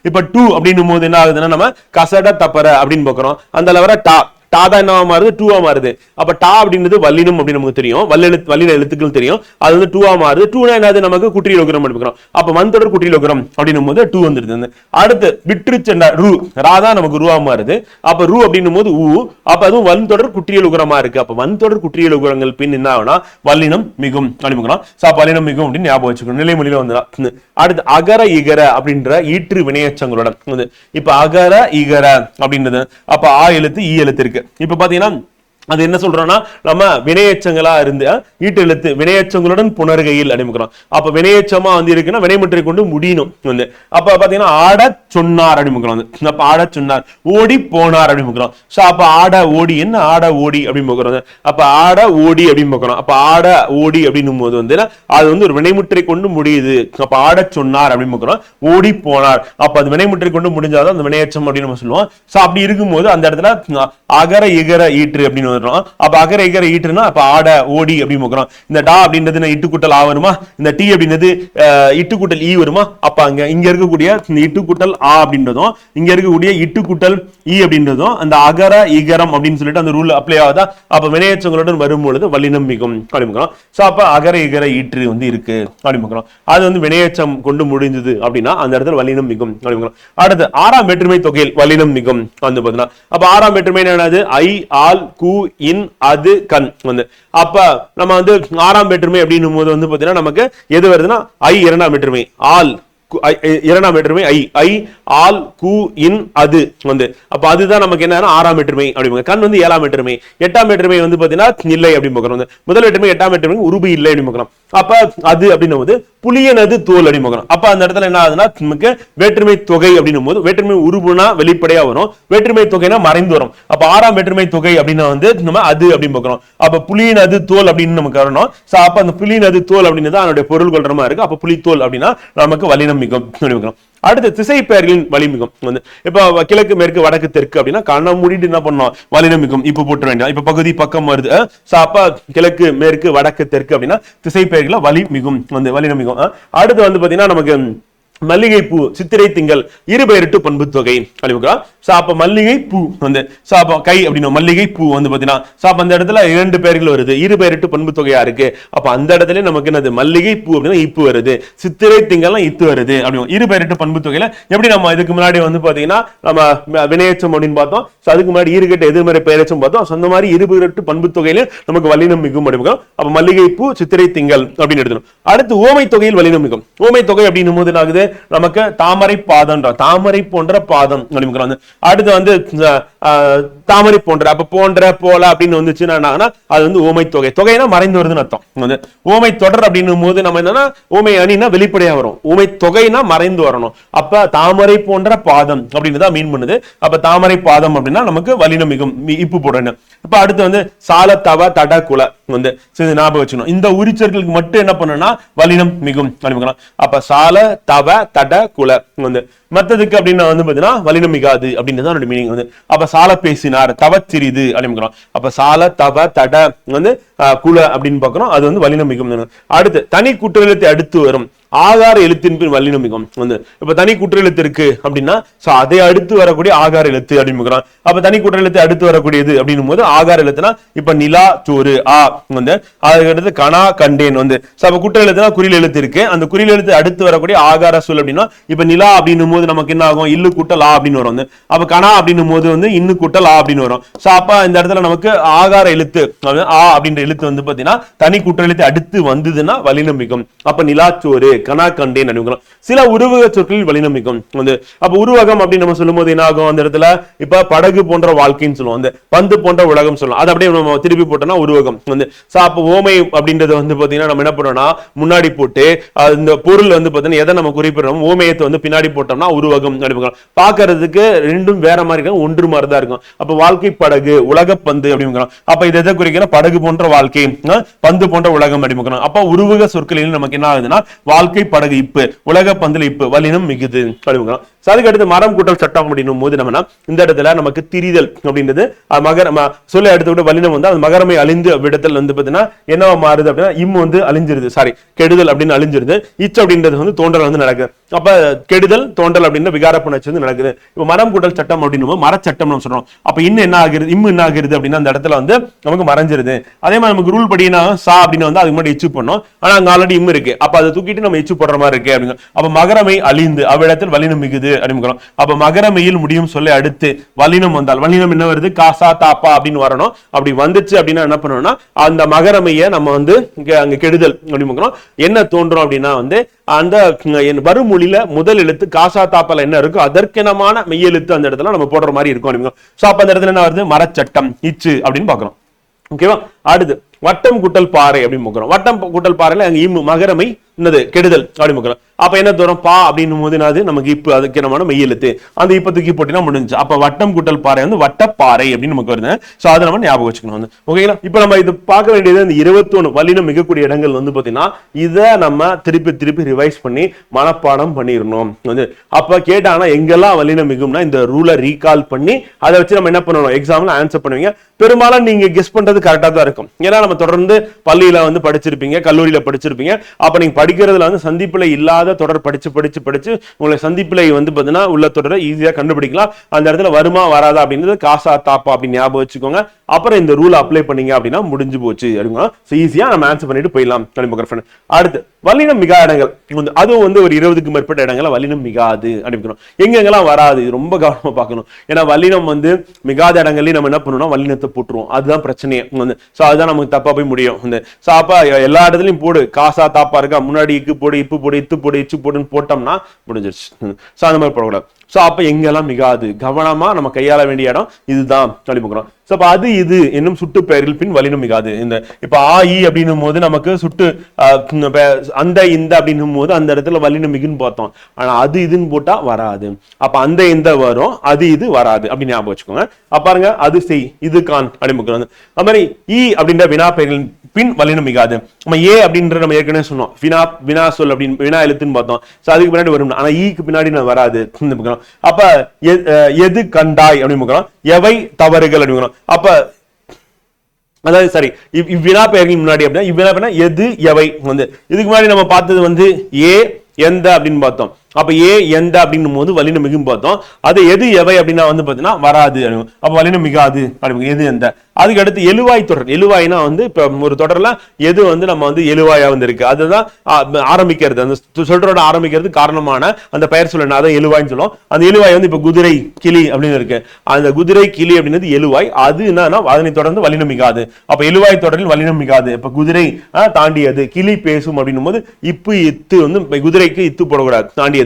இப்ப டூ அப்படின்னும் போது என்ன ஆகுதுன்னா நம்ம கசட தப்பர அப்படின்னு பார்க்கிறோம். அந்த வர டா டாதா என்னவா மாறுது? டூவா மாறுது. அப்ப டா அப்படின்றது வல்லினம் அப்படின்னு நமக்கு தெரியும். வல்லின எழுத்துக்கள் தெரியும். அது வந்து டூவா மாறுது. டூனா என்னது? நமக்கு குற்றியல் உகரம் எடுக்கிறோம். அப்ப வன்தொடர் குற்றியல் உகரம் அப்படின்னும் போது டூ வந்துருது. அடுத்து விற்று சென்ற ரூ, ராதா நமக்கு ரூவா மாறுது. அப்ப ரூ அப்படின்னும் போது ஊ. அப்ப அதுவும் வன்தொடர் குற்றியல் உகரமா இருக்கு. அப்ப வன்தொடர் குற்றியல் உகரங்கள் பின் என்ன ஆகுனா வல்லினம் மிகும் அப்படிங்கிறோம். வல்லினம் மிகும் அப்படின்னு ஞாபகம் வச்சுக்கணும். நிலைமொழியில வந்து அடுத்து அகர இகர அப்படின்ற ஈற்று வினையச்சங்களுடன் இப்ப அகர இகர அப்படின்றது அப்ப ஆ எழுத்து ஈ எழுத்து இருக்கு. இப்ப பாத்தீங்கன்னா அது என்ன சொல்றோம்னா நம்ம வினையச்சங்களா இருந்து ஈட்டு எழுத்து வினையச்சங்களுடன் புணர்கையில் அடிமுக்கிறோம். அப்ப வினையச்சமா வந்து இருக்குன்னா வினைமுற்றை கொண்டு முடியணும் அப்ப பாத்தீங்கன்னா ஆட சொன்னார் அடிமுக்கிறோம். அப்ப ஆட சொன்னார், ஓடி போனார் அடிமுக்கிறோம். சோ அப்ப ஆட ஓடி, என்ன ஆட ஓடி அப்படின்னு அப்ப ஆட ஓடி அப்படின்னு பார்க்கிறோம். அப்ப ஆட ஓடி அப்படின்னும் போது வந்து அது வந்து ஒரு வினைமுற்றை கொண்டு முடியுது. அப்ப ஆட சொன்னார் அப்படின்னு பார்க்கிறோம். ஓடி போனார், அப்ப அது வினைமுற்றை கொண்டு முடிஞ்சாதான் அந்த வினையச்சம் அப்படின்னு நம்ம சொல்லுவோம். சோ அப்படி இருக்கும்போது அந்த இடத்துல அகர இகர ஈற்று அப்படின்னு அப்ப அகர இகர ஈற்றுனா அப்ப ஆட ஓடி அப்படி முக்கிறோம். இந்த டா அப்படின்றது இட்டுக்கூட்டல் ஆ வருமா? இந்த டி அப்படின்றது இட்டுக்கூட்டல் ஈ வருமா? அப்ப அங்க இங்க இருக்கக்கூடிய இந்த இட்டுக்கூட்டல் ஆ அப்படின்றதும் இங்க இருக்கக்கூடிய இட்டுக்கூட்டல் ஈ அப்படின்றதும் அந்த அகர இகரம் அப்படின்னு சொல்லிட்டு அந்த ரூல் அப்ளை ஆகுதா? அப்ப வினையச்சங்களுடன் வரும்பொழுது வல்லினம் மிகும் அப்படிங்கிறோம். சோ அப்ப அகர இகர ஈற்று வந்து இருக்கு அப்படிங்கிறோம். அது வந்து வினையச்சம் கொண்டு முடிந்தது அப்படின்னா அந்த இடத்துல வல்லினம் மிகும் அப்படிங்கிறோம். அடுத்து ஆறாம் வேற்றுமை தொகையில் வல்லினம் மிகும் வந்து பாத்தீங்கன்னா அப்ப ஆறாம் வேற்றுமை என்னது? ஐ ஆல் கு இன் அது கண் அப்ப நம்ம வந்து ஆறாம் வேற்றுமை அப்படின்னும் போது வந்து பாத்தீங்கன்னா நமக்கு எது வருதுன்னா ஐ இரண்டாம் வேற்றுமை, ஆல் இரண்டாம் வேற்றுமை ஐ, ஐ ஆல் கு இன் அது அப்ப அதுதான் நமக்கு என்ன ஆறாம் வேற்றுமை அப்படிங்க. கண் வந்து ஏழாம் வேற்றுமை. எட்டாம் வேற்றுமை வந்து பாத்தீங்கன்னா இல்லை அப்படின்னு பார்க்கிறோம். முதல் வேற்றுமை எட்டாம் வேற்றுமை உருபு இல்லை அப்படின்னு பார்க்கிறோம். அப்ப அது அப்படின்னும் போது புளியனது தோல் அப்படின்னு பார்க்கிறோம். அப்ப அந்த இடத்துல என்ன ஆகுதுன்னா நமக்கு வேற்றுமை தொகை அப்படின்னும் போது வேற்றுமை உருபுனா வெளிப்படையா வரும், வேற்றுமை தொகைனா மறைந்து வரும். அப்ப ஆறாம் வேற்றுமை தொகை அப்படின்னா வந்து நம்ம அது அப்படின்னு பார்க்கிறோம். அப்ப புளியனது தோல் அப்படின்னு நமக்கு வரணும். அப்ப அந்த புளியனது தோல் அப்படின்னு அதனுடைய பொருள் கொள்ற மாதிரி இருக்கு. அப்ப புலித்தோல் அப்படின்னா நமக்கு வல்லினம் மிகும். அடுத்து திசை பெயர்களின் வலிமிகும் இப்ப கிழக்கு மேற்கு வடக்கு தெற்கு அப்படின்னா கண்ண மூடிட்டு என்ன பண்ணோம்? வல்லினம் மிகும் இப்ப போட்டு வேண்டாம். இப்ப பகுதி பக்கம் வருது. அப்ப கிழக்கு மேற்கு வடக்கு தெற்கு அப்படின்னா திசை பெயர்களை வலிமிகும் வல்லினம் மிகும். அடுத்து வந்து பாத்தீங்கன்னா நமக்கு மல்லிகை பூ, சித்திரை திங்கள், இருபெயரிட்டு பண்பு தொகை அப்படிங்கிறோம். அப்ப மல்லிகை பூ வந்து கை அப்படின்னு மல்லிகை பூ வந்து பாத்தீங்கன்னா அந்த இடத்துல இரண்டு பெயர்கள் வருது, இருபெயரிட்டு பண்பு தொகையா இருக்கு. அப்ப அந்த இடத்துல நமக்கு என்னது? மல்லிகை பூ அப்படின்னா இப்பு வருது, சித்திரை திங்கள்லாம் இத்து வருது அப்படி இருபெயரிட்டு பண்பு தொகையில எப்படி நம்ம இதுக்கு முன்னாடி வந்து பாத்தீங்கன்னா நம்ம வினையச்சம் அப்படின்னு பார்த்தோம். அதுக்கு முன்னாடி ஈறுகட்ட எதிர்மறை பெயரச்சம் பார்த்தோம். அந்த மாதிரி இருபெயரிட்டு பண்பு தொகையில நமக்கு வல்லினம் மிகும் அப்படிங்கிறோம். அப்ப மல்லிகை பூ, சித்திரை திங்கள் அப்படின்னு எடுத்துடும். அடுத்து ஓமை தொகையில் வல்லினம் மிகும். ஓமை தொகை அப்படின்னும் போது ஆகுது நமக்கு தாமரை பாதம், தாமரை போன்ற பாதம். அடுத்து வந்து தாமரை போன்ற, அப்ப போன்ற போல அப்படின்னு வந்துச்சுன்னா அது வந்து ஓமை தொகை. தொகைனா மறைந்து வருதுன்னு அர்த்தம். ஓமை தொடர் அப்படின்னும் போது நம்ம என்னன்னா ஓமை அணினா வெளிப்படையா வரும், ஓமை தொகைனா மறைந்து வரணும். அப்ப தாமரை போன்ற பாதம் அப்படின்னு தான் மீன் பண்ணுது. அப்ப தாமரை பாதம் அப்படின்னா நமக்கு வல்லினம் மிகும் இப்பு போடணும். இப்ப அடுத்து வந்து சால தவ தட குல வந்து ஞாபகம் வச்சுக்கணும். இந்த உரிச்சர்களுக்கு மட்டும் என்ன பண்ணணும்னா வல்லினம் மிகும். அப்ப சால தவ தட குல வந்து மத்ததுக்கு அப்படின்னா வந்து பாத்தீங்கன்னா வல்லினம் மிகாது அப்படின்னு மீனிங் வந்து. அப்ப சால பேசினார், தவ சிறிது அப்படிங்கிறோம். அப்ப சால தவ தட வந்து குல அப்படின்னு பாக்குறோம். அது வந்து வல்லினம் மிகும். அடுத்து தனி குற்றெழுத்தை அடுத்து வரும் ஆகார எழுத்தின் பின் வல்லினம் மிகும் வந்து. இப்ப தனி குற்றெழுத்து இருக்கு அப்படின்னா அதை அடுத்து வரக்கூடிய ஆகார எழுத்து அப்படின்னு. அப்ப தனி குற்றெழுத்து அடுத்து வரக்கூடியது அப்படின்னும் போது ஆகார எழுத்துனா இப்ப நிலா சோறு ஆ வந்து, அதுக்கு அடுத்து கனா கண்டேன் வந்து. அப்ப குற்றெழுத்துனா குறில் எழுத்து இருக்கு, அந்த குறில் எழுத்து அடுத்து வரக்கூடிய ஆகார சொல் அப்படின்னா இப்ப நிலா அப்படின்னும் போது நமக்கு என்ன ஆகும்? இல்லு கூட்டல் ஆ அப்படின்னு வரும். அப்ப கனா அப்படின்னும் போது வந்து இன்னு கூட்டல் ஆ அப்படின்னு வரும். அப்ப இந்த இடத்துல நமக்கு ஆகார எழுத்து ஆ அப்படின்ற எழுத்து வந்து பாத்தீங்கன்னா தனி குற்றெழுத்து அடுத்து வந்ததுன்னா வல்லினம் மிகும். அப்ப நிலாச்சோறு, கனா கண்டேன் அப்படிங்கிறோம். சில உருவக சொற்களில் வல்லினம் மிகும் வந்து. அப்ப உருவகம் அப்படின்னு நம்ம சொல்லும் போது என்ன ஆகும், அந்த இடத்துல இப்ப படகு போன்ற வாழ்க்கைன்னு சொல்லுவோம், அந்த பந்து போன்ற உலகம் சொல்லுவோம். அது அப்படியே நம்ம திருப்பி போட்டோம்னா உருவகம் வந்து. அப்ப ஓமை அப்படின்றது வந்து பாத்தீங்கன்னா நம்ம என்ன பண்ணோம்னா முன்னாடி போட்டு இந்த பொருள் வந்து பாத்தீங்கன்னா எதை நம்ம குறிப்பிடுறோம், ஓமையத்தை வந்து பின்னாடி போட்டோம்னா உருவகம் அப்படிங்கிறோம். பாக்குறதுக்கு ரெண்டும் வேற மாதிரி இருக்கும், ஒன்று மாதிரி தான் இருக்கும். அப்ப வாழ்க்கை படகு, உலக பந்து அப்படிங்கிறோம். அப்ப இது எதை குறிக்கிற, படகு போன்ற வாழ்க்கை, பந்து போன்ற உலகம் அப்படிங்கிறோம். அப்ப உருவக சொற்களில் நமக்கு என்ன ஆகுதுன்னா வாழ்க்கை படகு இப்பு, உலக பந்துல இப்பு, வல்லினம் மிகுது அப்படிங்கிறோம். அதுக்கு அடுத்து மரம் கூட்டல் சட்டம் அப்படின்னும் போது நம்ம இந்த இடத்துல நமக்கு திரிதல் அப்படின்றது சொல்ல எடுத்து விட்டு வல்லினம் வந்து அது மகரமை அழிந்து விடத்தில் வந்து பாத்தீங்கன்னா என்னவா மாறுது அப்படின்னா இம் வந்து அழிஞ்சிருது, சாரி கெடுதல் அப்படின்னு அழிஞ்சிருது. இச் அப்படின்றது வந்து தோன்றல் வந்து நடக்குது. அப்ப கெடுதல் தோன்றல் அப்படின்னு விகார புணர்ச்சி வந்து நடக்குது. இப்ப மரம் கூட்டல் சட்டம் அப்படின்னு மரச்சட்டம் நம்ம சொல்றோம். அப்ப இன்னும் என்ன ஆகுது, இம்மு என்ன ஆகுது அப்படின்னா அந்த இடத்துல வந்து நமக்கு மறைஞ்சிருது. அதே மாதிரி நமக்கு ரூல் படினா சா அப்படின்னு வந்து அதுக்கு முன்னாடி இச்சு பண்ணோம், ஆனா அங்க ஆல்ரெடி இம்மு இருக்கு, அப்ப அதை தூக்கிட்டு நம்ம இச்சு போடுற மாதிரி இருக்கு அப்படிங்க. அப்ப மகரமை அழிந்து அவ்விடத்தில் வல்லினம் மிகுது அப்படிங்கிறோம். அப்ப மகரமையில் முடியும் சொல்ல அடுத்து வல்லினம் வந்தால் வல்லினம் என்ன வருது, காசா தாப்பா அப்படின்னு வரணும். அப்படி வந்துச்சு அப்படின்னா என்ன பண்ணணும்னா அந்த மகரமைய நம்ம வந்து அங்க கெடுதல் அப்படிங்கிறோம். என்ன தோன்றும் அப்படின்னா வந்து அந்த வருமொழியில முதல் எழுத்து காசா தாப்பால என்ன இருக்கும் அதற்கெனமான மெய்யெழுத்து அந்த இடத்துல நம்ம போடுற மாதிரி இருக்கும் அப்படிங்கிறோம். சோ அப்ப அந்த இடத்துல என்ன வருது, மரச்சட்டம் இச்சு அப்படின்னு பாக்குறோம். ஓகேவா. அடுத்து வட்டம் கூட்டல் பாறை அப்படின்னு பார்க்கிறோம். வட்டம் கூட்டல் பாறையில அங்க இம்மு மகரமை என்னது கெடுதல் அப்படின்னு பார்க்கிறோம். அப்ப என்ன தூரம் பா அப்படின்னும் போது என்னது நமக்கு இப்பு, அதுக்கு என்னமான மெய்யெழுத்து, அந்த இப்ப தூக்கி போட்டினா முடிஞ்சு. அப்ப வட்டம் கூட்டல் பாறை வந்து வட்டப்பாறை அப்படின்னு நமக்கு வருது. சோ அதை நம்ம ஞாபகம் வச்சுக்கணும் வந்து. ஓகேங்களா. இப்ப நம்ம இது பார்க்க வேண்டியது இந்த 21 வல்லினம் மிகக்கூடிய இடங்கள் வந்து பாத்தீங்கன்னா இதை நம்ம திருப்பி திருப்பி ரிவைஸ் பண்ணி மனப்பாடம் பண்ணிடணும் வந்து. அப்ப கேட்டாங்கன்னா எங்கெல்லாம் வல்லினம் மிகும்னா இந்த ரூலை ரீகால் பண்ணி அதை வச்சு நம்ம என்ன பண்ணணும், எக்ஸாம்ல ஆன்சர் பண்ணுவீங்க. பெரும்பாலும் நீங்க கெஸ் பண்றது கரெக்டா தான் இருக்கும். ஏன்னா நம்ம தொடர்ந்து பள்ளியில வந்து படிச்சிருப்பீங்க, கல்லூரியில படிச்சிருப்பீங்க. அப்ப நீங்க படிக்கிறதுல வந்து சந்திப்பிலை இல்லாத தொடர் படிச்சு படிச்சு படிச்சு உங்களை சந்திப்பிலை வந்து பாத்தீங்கன்னா உள்ள தொடரை ஈஸியா கண்டுபிடிக்கலாம். அந்த இடத்துல வருமா வராதா அப்படின்றது காசா தாப்பா அப்படின்னு ஞாபகம் வச்சுக்கோங்க. அப்புறம் இந்த ரூல் அப்ளை பண்ணீங்க அப்படின்னா முடிஞ்சு போச்சு அப்படிங்க. ஈஸியா நம்ம ஆன்சர் பண்ணிட்டு போயிடலாம். அடுத்து வல்லினம் மிகா இடங்கள், அதுவும் வந்து ஒரு 20க்கும் மேற்பட்ட இடங்களை வல்லினம் மிகாது அப்படிங்கிறோம். எங்கெங்கெல்லாம் வராது ரொம்ப கவனமா பார்க்கணும். ஏன்னா வல்லினம் வந்து மிகாத இடங்கள்லயும் நம்ம என்ன பண்ணணும், வல்லினத்தை போட்டுருவோம். அதுதான் பிரச்சனையே வந்து. சோ அதுதான் நமக்கு தப்பா போய் முடியும் வந்து. சோ அப்ப எல்லா இடத்துலயும் போடு, காசா தாப்பா இருக்கா, முன்னாடி இக்கு போடு, இப்பு போடு, இத்து போடு, இச்சு போடுன்னு போட்டோம்னா முடிஞ்சிருச்சு. சோ அந்த மாதிரி போடக்கூடாது. சோ அப்ப எங்கெல்லாம் மிகாது கவனமா நம்ம கையாள வேண்டிய இடம் இதுதான் சொல்லிக்கிறோம். சோ அப்ப அது இது என்னும் சுட்டு பெயரில் பின் வல்லினம் மிகாது. இந்த இப்ப ஆ இ அப்படின்னும் போது நமக்கு சுட்டு அந்த இந்த அப்படின்னும் போது அந்த இடத்துல வல்லினம் மிகுன்னு பார்த்தோம். ஆனா அது இதுன்னு போட்டா வராது. அப்ப அந்த இந்த வரும், அது இது வராது அப்படின்னு ஞாபகம் வச்சுக்கோங்க. அப்ப பாருங்க அது செய், இது கான் அப்படின்னு. அது மாதிரி இ அப்படின்ற வினா பெயரின் பின் வல்லினம் மிகாது. நம்ம ஏ அப்படின்ற நம்ம ஏற்கனவே சொன்னோம், வினா வினா சொல் அப்படின்னு வினா எழுத்துன்னு பார்த்தோம். சோ அதுக்கு பின்னாடி வரும், ஆனா ஈக்கு பின்னாடி நான் வராது. அப்ப எது கண்டாய் அப்படின்னு, எவை தவறுகள் அப்படின்னு. அப்ப அதாவது சரி இவ்வினா பெயர்கள் முன்னாடி அப்படின்னா இவ்வினா பெயர்னா எது எவை வந்து. இதுக்கு முன்னாடி நம்ம பார்த்தது வந்து ஏ எந்த அப்படின்னு பார்த்தோம். அப்ப ஏ எந்த அப்படின்னும் போது வல்லினம் மிகும் பார்த்தோம். அது எது எவை அப்படின்னா வந்து பாத்தீங்கன்னா வராது. அப்ப வல்லினம் மிகாது அப்படி எது எந்த. அதுக்கு அடுத்து எழுவாய் தொடர். எழுவாய்னா வந்து இப்ப ஒரு தொடர்ல எது வந்து நம்ம வந்து எழுவாயா வந்து இருக்கு, அதுதான் ஆரம்பிக்கிறது, அந்த சொல்றோட ஆரம்பிக்கிறது காரணமான அந்த பெயர் சொல்லணும், அதான் எழுவாய்ன்னு சொல்லுவோம். அந்த எழுவாய் வந்து இப்ப குதிரை கிளி அப்படின்னு இருக்கு. அந்த குதிரை கிளி அப்படின்றது எழுவாய். அது என்னன்னா அதனை தொடர்ந்து வல்லினம் மிகாது. அப்ப எழுவாய் தொடரில் வல்லினம் மிகாது. இப்ப குதிரை தாண்டியது, கிளி பேசும் அப்படின்னும் போது இப்பு இத்து வந்து குதிரைக்கு இத்து போடக்கூடாது, தாண்டியது.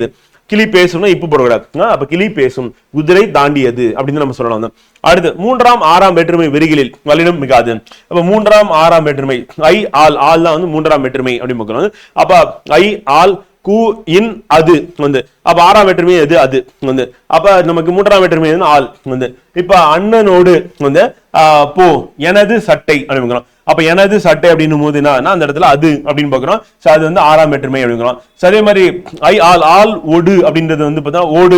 கிளி பேசும்னா இப்பு போடக்கூடாது. அப்ப கிளி பேசும், குதிரை தாண்டியது அப்படின்னு நம்ம சொல்லலாம். அடுத்து 3ஆம் 6ஆம் வேற்றுமை வெறிகளில் வல்லினம் மிகாது. அப்ப 3ஆம் 6ஆம் வேற்றுமை ஐ ஆல், ஆல் தான் வந்து 3ஆம் வேற்றுமை அப்படின்னு பார்க்கணும். அப்ப ஐ ஆல் கு இன் அது வந்து. அப்ப 6ஆம் வேற்றுமை எது, அது வந்து. அப்ப நமக்கு 3ஆம் வேற்றுமை ஆல் வந்து. இப்ப அண்ணனோடு வந்து போ, எனது சட்டை அப்படிங்கிறோம். அப்ப எனது சட்டை அப்படின்னும் போது என்ன அந்த இடத்துல அது அப்படின்னு பாக்குறோம். அது வந்து 6ஆம் வேற்றுமை அப்படிங்கிறோம். அதே மாதிரி ஐ ஆல் ஆல் ஓடு அப்படின்றது வந்து பார்த்தா ஓடு,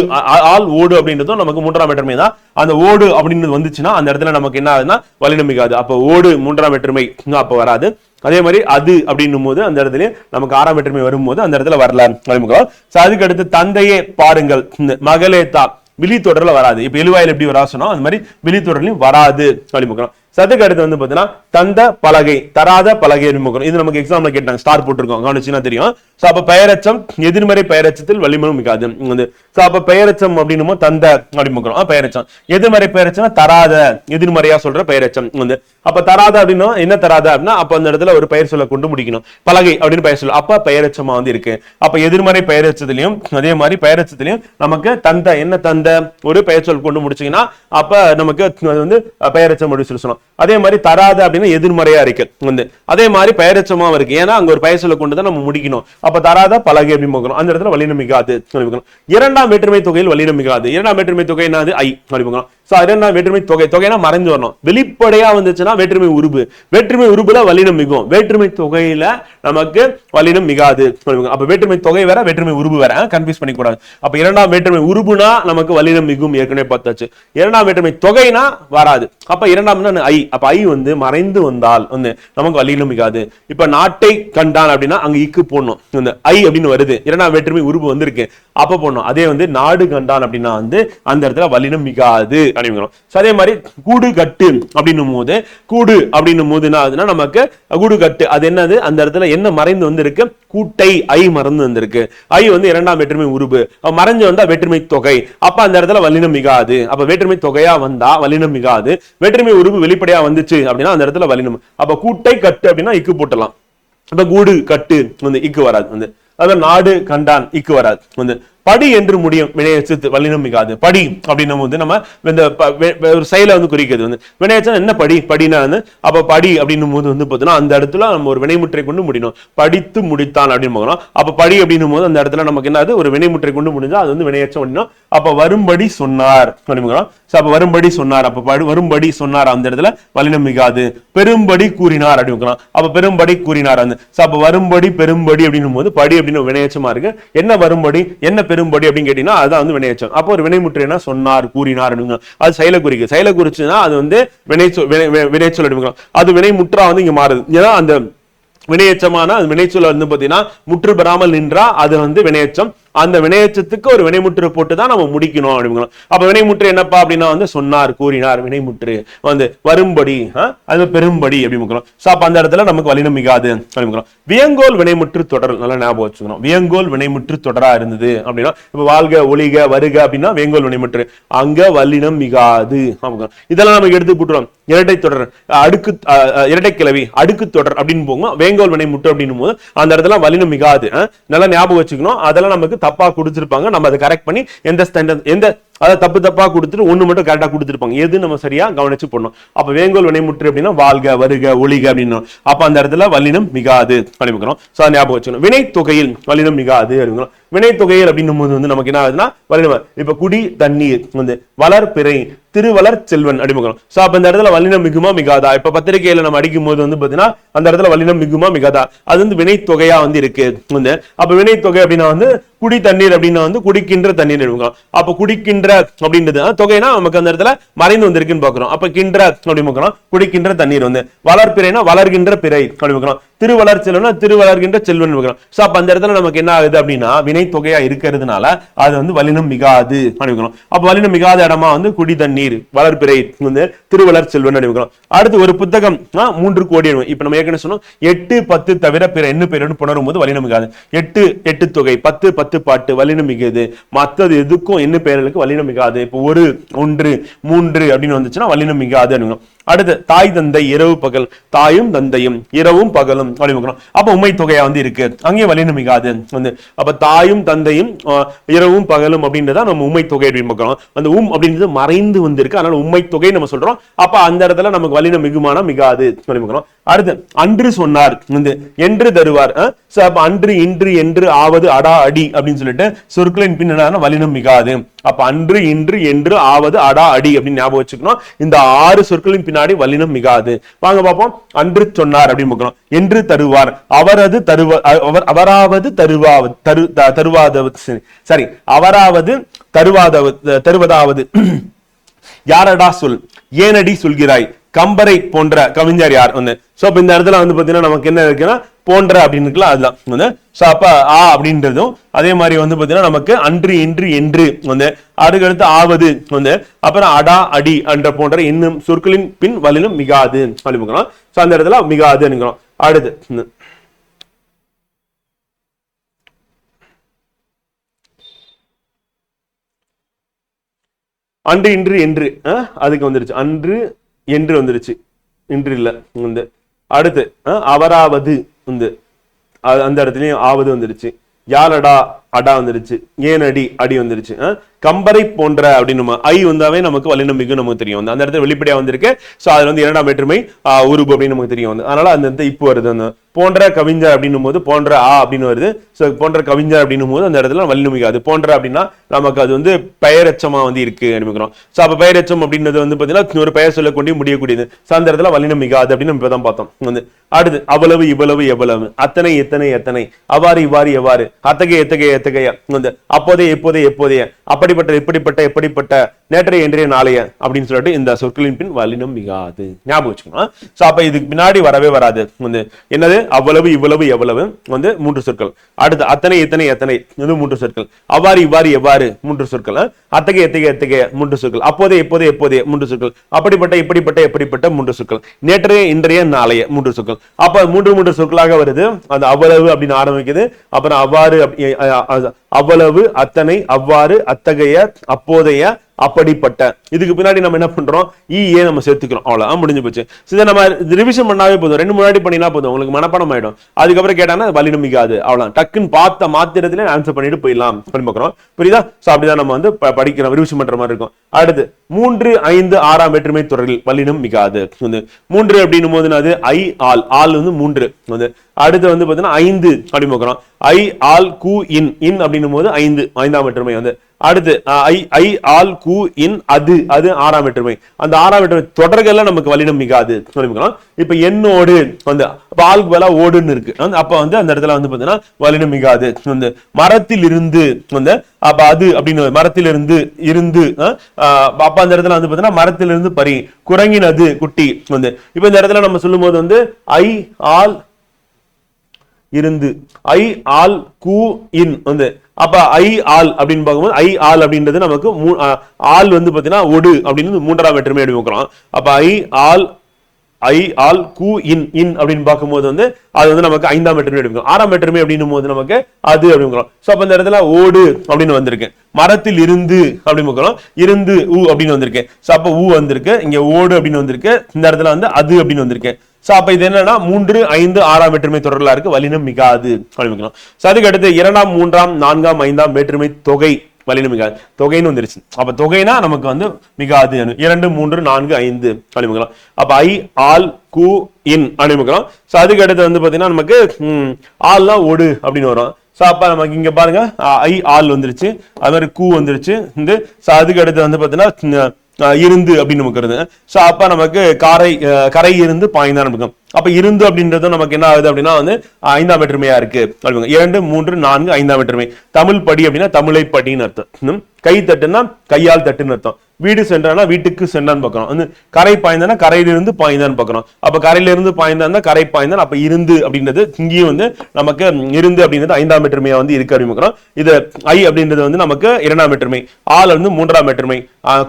ஆல் ஓடு அப்படின்றதும் நமக்கு 3ஆம் வேற்றுமை தான். அந்த ஓடு அப்படின்றது வந்துச்சுன்னா அந்த இடத்துல நமக்கு என்ன ஆகுதுன்னா வல்லினம் மிகாது. அப்ப ஓடு 3ஆம் வேற்றுமை அப்ப வராது. அதே மாதிரி அது அப்படின்னும் போது அந்த இடத்துல நமக்கு 6ஆம் வேற்றுமை வரும்போது அந்த இடத்துல வரல அப்படிங்கிறோம். அதுக்கு அடுத்து தந்தையே பாருங்கள், மகளே தா விழி தொடர்ல வராது. இப்ப எழுவாயில் எப்படி வரா சொன்னோம் அந்த மாதிரி விழி தொடர்லையும் வராது அப்படின்னு. சத்துக்கு அடுத்து வந்து பாத்தீங்கன்னா தந்த பலகை, தராத பலகை அப்படின்னு இது நமக்கு எக்ஸாம்ல கேட்டாங்க, ஸ்டார் போட்டிருக்கோம், கவனிச்சுன்னா தெரியும். சோ அப்ப பெயரச்சம் எதிர்மறை பெயரச்சத்தில் வலிமை மிகாது. சோ அப்ப பெயரச்சம் அப்படின்னும் தந்த அப்படின்னு பெயரச்சம், எதிர்மறை பெயரச்சம் தராத, எதிர்மறையா சொல்ற பெயரச்சம் அப்ப தராத அப்படின்னா என்ன தராத அப்படின்னா அப்ப அந்த இடத்துல ஒரு பெயர் சொல்ல கொண்டு முடிக்கணும். பலகை அப்படின்னு பெயர் சொல்ல, அப்ப பெயரச்சமா வந்து இருக்கு. அப்ப எதிர்மறை பெயரச்சத்திலையும் அதே மாதிரி பெயரச்சத்திலையும் நமக்கு தந்த என்ன தந்த ஒரு பெயர் சொல் கொண்டு முடிச்சீங்கன்னா அப்ப நமக்கு அது வந்து பெயரச்சம் அப்படின்னு சொல்லி சொல்லணும். அதே மாதிரி தராத அப்படின்னா எதிர்மறையா இருக்கு அதே மாதிரி பெயரச்சமா இருக்கு, ஏன்னா அங்க ஒரு பெயர் சொல்ல கொண்டு தான் நம்ம முடிக்கணும். அப்ப தராத பலகை அப்படின்னு பார்க்கணும், அந்த இடத்துல வல்லினம் மிகாது. இரண்டாம் வேற்றுமை தொகையில் வல்லினம் மிகாது. இரண்டாம் வேற்றுமை தொகை என்னது ஐ அப்படின்னு. இரண்டாம் வேற்றுமை தொகை, தொகைனா மறைந்து வரணும். வெளிப்படையா வந்துச்சுன்னா வேற்றுமை உருபு, வேற்றுமை உருபுல வல்லினம் மிகும், வேற்றுமை தொகையில நமக்கு வல்லினம் மிகாது. அப்ப வேற்றுமை தொகை வேற வேற்றுமை உருபு வேற, கன்ஃபியூஸ் பண்ணி கூடாது. அப்ப இரண்டாம் வேற்றுமை உருபுனா நமக்கு வல்லினம் மிகும், ஏற்கனவே பார்த்தாச்சு. இரண்டாம் வேற்றுமை தொகைனா வராது. அப்ப இரண்டாம் ஐ, அப்ப ஐ வந்து மறைந்து வந்தால் நமக்கு வல்லினம் மிகாது. இப்ப நாட்டை கண்டான் அப்படின்னா அங்க இக்கு போடணும், இந்த ஐ அப்படின்னு வருது, இரண்டாம் வேற்றுமை உருபு வந்து இருக்கு, அப்ப போடணும். அதே வந்து நாடு கண்டான் அப்படின்னா வந்து அந்த இடத்துல வல்லினம் மிகாது. அதே மாதிரி கூடு கட்டு அப்படின்னும் போது, கூடு அப்படின்னும் போது என்ன ஆகுதுன்னா நமக்கு கூடு கட்டு, அது என்னது அந்த இடத்துல என்ன மறைந்து வந்து இருக்கு, கூட்டை ஐ மறந்து வந்திருக்கு. ஐ வந்து இரண்டாம் வேற்றுமை உருபு, மறைஞ்சு வந்தா வேற்றுமை தொகை, அப்ப அந்த இடத்துல வல்லினம் மிகாது. அப்ப வேற்றுமை தொகையா வந்தா வல்லினம் மிகாது, வேற்றுமை உருபு வெளிப்படையா வந்துச்சு அப்படின்னா அந்த இடத்துல வல்லினம். அப்ப கூட்டை கட்டு அப்படின்னா இக்கு போட்டலாம். அப்ப கூடு கட்டு வந்து இக்கு வராது அதான் நாடு கண்டான் இக்கு வராது படி என்று முடியும் வினையெச்சத்து வல்லினம் மிகாது. படி அப்படின்னும் போது நம்ம இந்த ஒரு செயலை வந்து குறிக்கிறது வினையெச்சம் என்ன படி, படினா அப்ப படி அப்படின்னும் போது வந்து பார்த்தீங்கன்னா அந்த இடத்துல நம்ம ஒரு வினைமுற்றை கொண்டு முடியணும். படித்து முடித்தான் அப்படின்னு போகணும். அப்ப படி அப்படின்னும் போது அந்த இடத்துல நமக்கு என்னது ஒரு வினைமுற்றை கொண்டு முடிஞ்சா அது வந்து வினையெச்சம் அப்படின்னா அப்ப வரும்படி சொன்னார் அப்படின்னு. அப்ப வரும்படி சொன்னார், அப்ப வரும்படி சொன்னார் அந்த இடத்துல வல்லினம் மிகாது. பெரும்படி கூறினார் அப்படின்னு. அப்ப பெரும்படி கூறினார் அப்ப வரும்படி பெரும்படி அப்படின்னும் போது படி அப்படின்னு வினையெச்சமா இருக்கு. என்ன வரும்படி என்ன பெரும்படி அப்படின்னு கேட்டீங்கன்னா அதுதான் வந்து வினையெச்சம். அப்போ ஒரு வினைமுற்று சொன்னார் கூறினார் அது செயலை குறிக்கு, செயலை குறிச்சுன்னா அது வந்து வினைச்சொல் எடுக்கணும். அது வினைமுற்றா வந்து இங்க மாறுது. ஏன்னா அந்த வினையெச்சமான வினைச்சொல் வந்து பாத்தீங்கன்னா முற்று பெறாமல் நின்றா அது வந்து வினையெச்சம். அந்த வினையெச்சத்துக்கு ஒரு வினைமுற்று போட்டு தான் நம்ம முடிக்கணும் அப்படிங்க. அப்ப வினைமுற்று என்னப்பா அப்படின்னா வந்து சொன்னார் கூறினார் வினைமுற்று வந்து வரும்படி அது பெரும்படி அப்படின்னு. அப்ப அந்த இடத்துல நமக்கு வல்லினம் மிகாது அப்படிங்கிறோம். வியங்கோல் வினைமுற்று தொடர் நல்லா ஞாபகம் வச்சுக்கணும். வியங்கோல் வினைமுற்று தொடரா இருந்தது அப்படின்னா இப்ப வாழ்க ஒளிக வருக அப்படின்னா வியங்கோல் வினைமுற்று, அங்க வல்லினம் மிகாது. இதெல்லாம் நமக்கு எடுத்து போட்டுறோம். இரட்டை தொடர் அடுக்கு இரட்டை கிளவி அடுக்கு தொடர் அப்படின்னு போகும். வேங்கோல் வினைமுற்று அப்படின்னும் போது அந்த இடத்துல வல்லினம் மிகாது. நல்லா ஞாபகம் வச்சுக்கணும். அதெல்லாம் நமக்கு தப்பா கொடுத்திருப்பாங்க, நம்ம அதை கரெக்ட் பண்ணி எந்த ஸ்டாண்டர்ட் எந்த அதை தப்பா கொடுத்துட்டு ஒண்ணு மட்டும் கரெக்டா கொடுத்திருப்பாங்க, எது நம்ம சரியா கவனிச்சு போடணும். அப்ப வேங்கோல் வினைமுற்று அப்படின்னா வாழ்க வருக ஒளிக அப்படின்னு. அப்ப அந்த இடத்துல வல்லினம் மிகாது அப்படிங்கிறோம். சோ ஞாபகம் வச்சுக்கணும். வினை தொகையில் வல்லினம் மிகாது அப்படிங்கிறோம். வினை தொகையில் அப்படின்னும் போது வந்து நமக்கு என்ன ஆகுதுன்னா வல்லினம். இப்ப குடி தண்ணீர் வந்து வளர்பிறை திருவளர் செல்வன் அடிமுகம். சோ அப்ப இந்த இடத்துல வல்லினம் மிகுமா மிகாதா? இப்ப பத்திரிகையில நம்ம அடிக்கும் போது வந்து பாத்தீங்கன்னா அந்த இடத்துல வல்லினம் மிகுமா மிகாதா அது வந்து வினை தொகையா வந்து இருக்கு. அப்ப வினை தொகை அப்படின்னா வந்து குடி தண்ணீர் அப்படின்னா வந்து குடிக்கின்ற தண்ணீர் எடுக்கலாம். அப்ப குடிக்கின்ற அப்படின்றது தொகைனா நமக்கு அந்த இடத்துல மறைந்து வந்திருக்குன்னு பாக்குறோம். அப்ப கின்ற அப்படி பார்க்கிறோம், குடிக்கின்ற தண்ணீர் வந்து வளர்பிறைனா வளர்கின்ற பிறை அப்படி பார்க்கிறோம். திருவளர் செல்வன் திருவளர்கின்ற செல்வன் பார்க்கிறோம். சோ அப்ப அந்த இடத்துல நமக்கு என்ன ஆகுது அப்படின்னா வினை தொகையா இருக்கிறதுனால அது வந்து வல்லினம் மிகாது அப்படி பார்க்கிறோம். அப்ப வல்லினம் மிகாத இடமா வந்து குடி தண்ணீர் வளர்பிறை வந்து திருவளர் செல்வன் அப்படி பார்க்கிறோம். அடுத்து ஒரு புத்தகம் 3 கோடி. இப்ப நம்ம ஏற்கனவே சொன்னோம் 8 10 தவிர பிற என்ன பேருன்னு புணரும் போது வல்லினம் மிகாது. 8 தொகை 10 பாட்டு வல்லினம் மிகுது. மற்றது எதுக்கும் என்ன பெயர்களுக்கு வல்லினம் மிகாது. இப்போ 1 1 3 அப்படின்னு வந்துச்சுன்னா வல்லினம் மிகாது அப்படிங்கிறோம். அடுத்து தாய் தந்தை இரவு பகல், தாயும் தந்தையும் இரவும் பகலும் அப்படி. அப்ப உண்மை தொகையா வந்து இருக்கு, அங்கே வல்லினம் மிகாது வந்து. அப்ப தாயும் தந்தையும் இரவும் பகலும் அப்படின்றத நம்ம உண்மை தொகை அப்படின்னு பார்க்கிறோம். அந்த அப்படின்றது மறைந்து வந்திருக்கு, அதனால உண்மை தொகை நம்ம சொல்றோம். அப்ப அந்த இடத்துல நமக்கு வல்லினம் மிகுமானா மிகாது பார்க்கிறோம். அடுத்து அன்று சொன்னார் வந்து என்று தருவார். அப்ப அன்று இன்று என்று ஆவது அடா அடி அப்படின்னு சொல்லிட்டு சொற்களின் பின்னான வல்லினம் மிகாது. அப்ப அன்று இன்று என்று ஆவது அடா அடி அப்படின்னு ஞாபகம் வச்சுக்கணும். இந்த 6 சொற்களின் பின்னாடி வல்லினம் மிகாது. வாங்க பார்ப்போம். அன்று சொன்னார் அப்படின்னு பார்க்கிறோம். என்று தருவார், அவரது அவராவது தருவாவது சரி அவராவது தருவதாவது யாரடா சொல், ஏனடி சொல்கிறாய், கம்பரை போன்ற கவிஞர் யார் வந்து. சோ இப்ப இந்த இடத்துல வந்து பாத்தீங்கன்னா நமக்கு என்ன இருக்குன்னா போன்ற அப்படின்னு இருக்குல்ல அதுதான் வந்து. சோ அப்ப ஆ அப்படின்றதும் அதே மாதிரி வந்து பாத்தீங்கன்னா நமக்கு அன்று இன்று என்று வந்து அதுக்கடுத்து ஆவது வந்து அப்புறம் அடா அடி என்ற போன்ற இன்னும் சொற்களின் பின் வலினும் மிகாது அப்படின்னு. சோ அந்த இடத்துல மிகாது. அடுத்து அன்று இன்று என்று அதுக்கு வந்துருச்சு. அன்று என்று வந்துருச்சு, இன்று இல்ல வந்து. அடுத்து அவராவது வந்து அந்த இடத்துலயும் ஆவது வந்துருச்சு. யாழடா அடா வந்துருச்சு. ஏன் அடி அடி வந்துருச்சு. கம்பரை போன்ற அப்படின்னு ஐ வந்தாவே நமக்கு வல்லினம் மிகு நமக்கு தெரியும் வந்து. அந்த இடத்துல வெளிப்படையா வந்திருக்கு. சோ அதுல வந்து இரண்டாம் வேற்றுமை உருபு அப்படின்னு நமக்கு தெரியும் வந்து. அதனால அந்த இப்போ வருது அந்த போன்ற கவிஞர் அப்படின்னும் போது போன்ற ஆ அப்படின்னு வருது. சோ போன்ற கவிஞர் அப்படின்னும் போது அந்த இடத்துல வல்லினம் மிகு. அது போன்ற அப்படின்னா நமக்கு அது வந்து பெயரெச்சமா வந்து இருக்கு அப்படிங்கிறோம். சோ அப்ப பெயரெச்சம் அப்படின்றது வந்து பாத்தீங்கன்னா ஒரு பெயர் சொல்ல கொண்டு முடியக்கூடியது. சோ அந்த இடத்துல வல்லினம் மிகாது அப்படின்னு நம்ம இப்பதான் பார்த்தோம் வந்து. அடுத்து அவ்வளவு இவ்வளவு எவ்வளவு, அத்தனை எத்தனை எத்தனை, அவ்வாறு இவ்வாறு எவ்வாறு, அத்தகைய எத்தகைய எத்தகைய வந்து, அப்போதே எப்போதே எப்போதைய, அப்படிப்பட்ட எப்படிப்பட்ட எப்படிப்பட்ட, நேற்றைய இன்றைய நாளைய அப்படின்னு சொல்லிட்டு இந்த சொற்களின் பின் வல்லினம் மிகாது. ஞாபகம் வச்சுக்கணும். சோ அப்ப இதுக்கு பின்னாடி வரவே வராது வந்து. என்னது அவ்வளவு இவ்வளவு எவ்வளவு வந்து 3 சொற்கள். அடுத்து அத்தனை எத்தனை எத்தனை இது 3 சொற்கள். அவ்வாறு இவ்வாறு எவ்வாறு 3 சொற்கள். அத்தகைய எத்தகைய எத்தகைய 3 சொற்கள். அப்போதே எப்போதே எப்போதே 3 சொற்கள். அப்படிப்பட்ட இப்படிப்பட்ட எப்படிப்பட்ட 3 சொற்கள். நேற்றைய இன்றைய நாளைய 3 சொற்கள். அப்ப 3 சொற்களாக வருது. அது அவ்வளவு அப்படின்னு ஆரம்பிக்குது. அப்புறம் அவ்வாறு, அவ்வளவு, அத்தனை, அவ்வாறு, அத்தகைய, அப்போதைய, அப்படிப்பட்ட. இதுக்கு பின்னாடி நம்ம என்ன பண்றோம், நம்ம சேர்த்துக்கிறோம். அவ்வளவு முடிஞ்சு போச்சு. இதை நம்ம ரிவிஷன் பண்ணாவே போதும். 2 முன்னாடி பண்ணினா போதும், உங்களுக்கு மனப்பாடம் ஆயிடும். அதுக்கப்புறம் கேட்டானா வல்லினம் மிகாது. அவ்வளவு டக்குன்னு பார்த்த மாத்திரத்திலே ஆன்சர் பண்ணிட்டு போயிடலாம் பண்ணி பார்க்கிறோம். புரியுதா? சோ அப்படிதான் நம்ம வந்து படிக்கிறோம், ரிவிஷன் பண்ற மாதிரி இருக்கும். அடுத்து 3, 5, 6ஆம் வேற்றுமை தொடரில் வல்லினம் மிகாது. 3 அப்படின்னும் போது அது ஐ ஆல், ஆல் வந்து 3 வந்து. அடுத்து வந்து பாத்தீங்கன்னா 5 அப்படி பார்க்கிறோம். ஐ ஆல் கூ இன், இன் அப்படின்னும் போது 5, 5ஆம் வேற்றுமை வந்து. அடுத்து ஐ ஆல் கூ இன் அது, அது 6ஆம் வேற்றுமை. அந்த 6ஆம் வேற்றுமை தொடர்கள்ல நமக்கு வல்லினம் மிகாது. இப்ப என்னோடு வந்து ஆளுக்கு வேலை ஓடுன்னு இருக்கு. அப்ப வந்து அந்த இடத்துல வந்து பாத்தீங்கன்னா வல்லினம் மிகாது வந்து. மரத்தில் இருந்து வந்து அப்ப அது அப்படின்னு மரத்திலிருந்து இருந்து அப்ப அந்த இடத்துல வந்து பாத்தீங்கன்னா மரத்திலிருந்து பறி, குரங்கினது குட்டி வந்து. இப்ப இந்த இடத்துல நம்ம சொல்லும் போது வந்து ஐ ஆல் இருந்து, ஐ ஆல் கூ இன் வந்து. அப்ப ஐ ஆல் அப்படின்னு பார்க்கும்போது ஐ ஆல் அப்படின்றது நமக்கு ஆல் வந்து பாத்தீங்கன்னா ஒடு அப்படின்னு 3ஆம் வேற்றுமை எடுக்கிறோம். அப்ப ஐ ஆல் கூ இன், இன் அப்படின்னு பார்க்கும்போது வந்து அது வந்து நமக்கு 5ஆம் வேற்றுமை எடுக்கும். 6ஆம் வேற்றுமை அப்படின்னும் போது நமக்கு அது அப்படிங்கிறோம். சோ அப்ப இந்த இடத்துல ஓடு அப்படின்னு வந்திருக்கு. மரத்தில் இருந்து அப்படின்னு இருந்து அப்படின்னு வந்திருக்கு. சோ அப்ப வந்திருக்கு, இங்க ஓடு அப்படின்னு வந்திருக்கு. இந்த இடத்துல வந்து அது அப்படின்னு வந்திருக்கு. சோ அப்ப இது என்னன்னா 3, 5, 6ஆம் வேற்றுமை தொடர்களா இருக்கு, வல்லினம் மிகாது அப்படின்னு. சோ அதுக்கு அடுத்து 2ஆம், 3ஆம், 4ஆம், 5ஆம் வேற்றுமை தொகை வல்லினம் மிகாது. தொகைன்னு வந்துருச்சு. அப்ப தொகைனா நமக்கு வந்து மிகாது. 2, 3, 4, 5 அணிமுகலாம். அப்ப ஐ ஆல் கூ இன் அணிமுகலாம். சோ அதுக்கு அடுத்து வந்து பாத்தீங்கன்னா நமக்கு ஆல்லாம் ஒடு அப்படின்னு வரும். சோ அப்ப நமக்கு இங்க பாருங்க ஐ ஆல் வந்துருச்சு, அது மாதிரி கூ வந்துருச்சு. அதுக்கு அடுத்து வந்து பாத்தீங்கன்னா இருந்து அப்படின்னு நமக்கு வருது. சோ அப்ப நமக்கு கரை இருந்து பாய்ந்தான் நமக்கு. அப்ப இருந்து அப்படின்றது நமக்கு என்ன ஆகுது அப்படின்னா வந்து 5ஆம் வேற்றுமையா இருக்கு. 2, 3, 4, 5ஆம் வேற்றுமை. தமிழ் படி அப்படின்னா தமிழை படின்னு அர்த்தம். கை தட்டுன்னா கையால் தட்டுன்னு அர்த்தம். வீடு சென்றானா வீட்டுக்கு சென்றான்னு பாக்குறோம். வந்து கரை பாய்ந்தானா கரையிலிருந்து பாய்ந்தான்னு பாக்குறோம். அப்ப கரையிலிருந்து பாய்ந்தா கரை பாய்ந்தான். அப்ப இருந்து அப்படின்றது இங்கேயும் வந்து நமக்கு இருந்து அப்படின்றது 5ஆம் வேற்றுமையா வந்து இருக்கு அப்படின்னு பாக்குறோம். இது ஐ அப்படின்றது வந்து நமக்கு 2ஆம் வேற்றுமை, ஆல் வந்து 3ஆம் வேற்றுமை,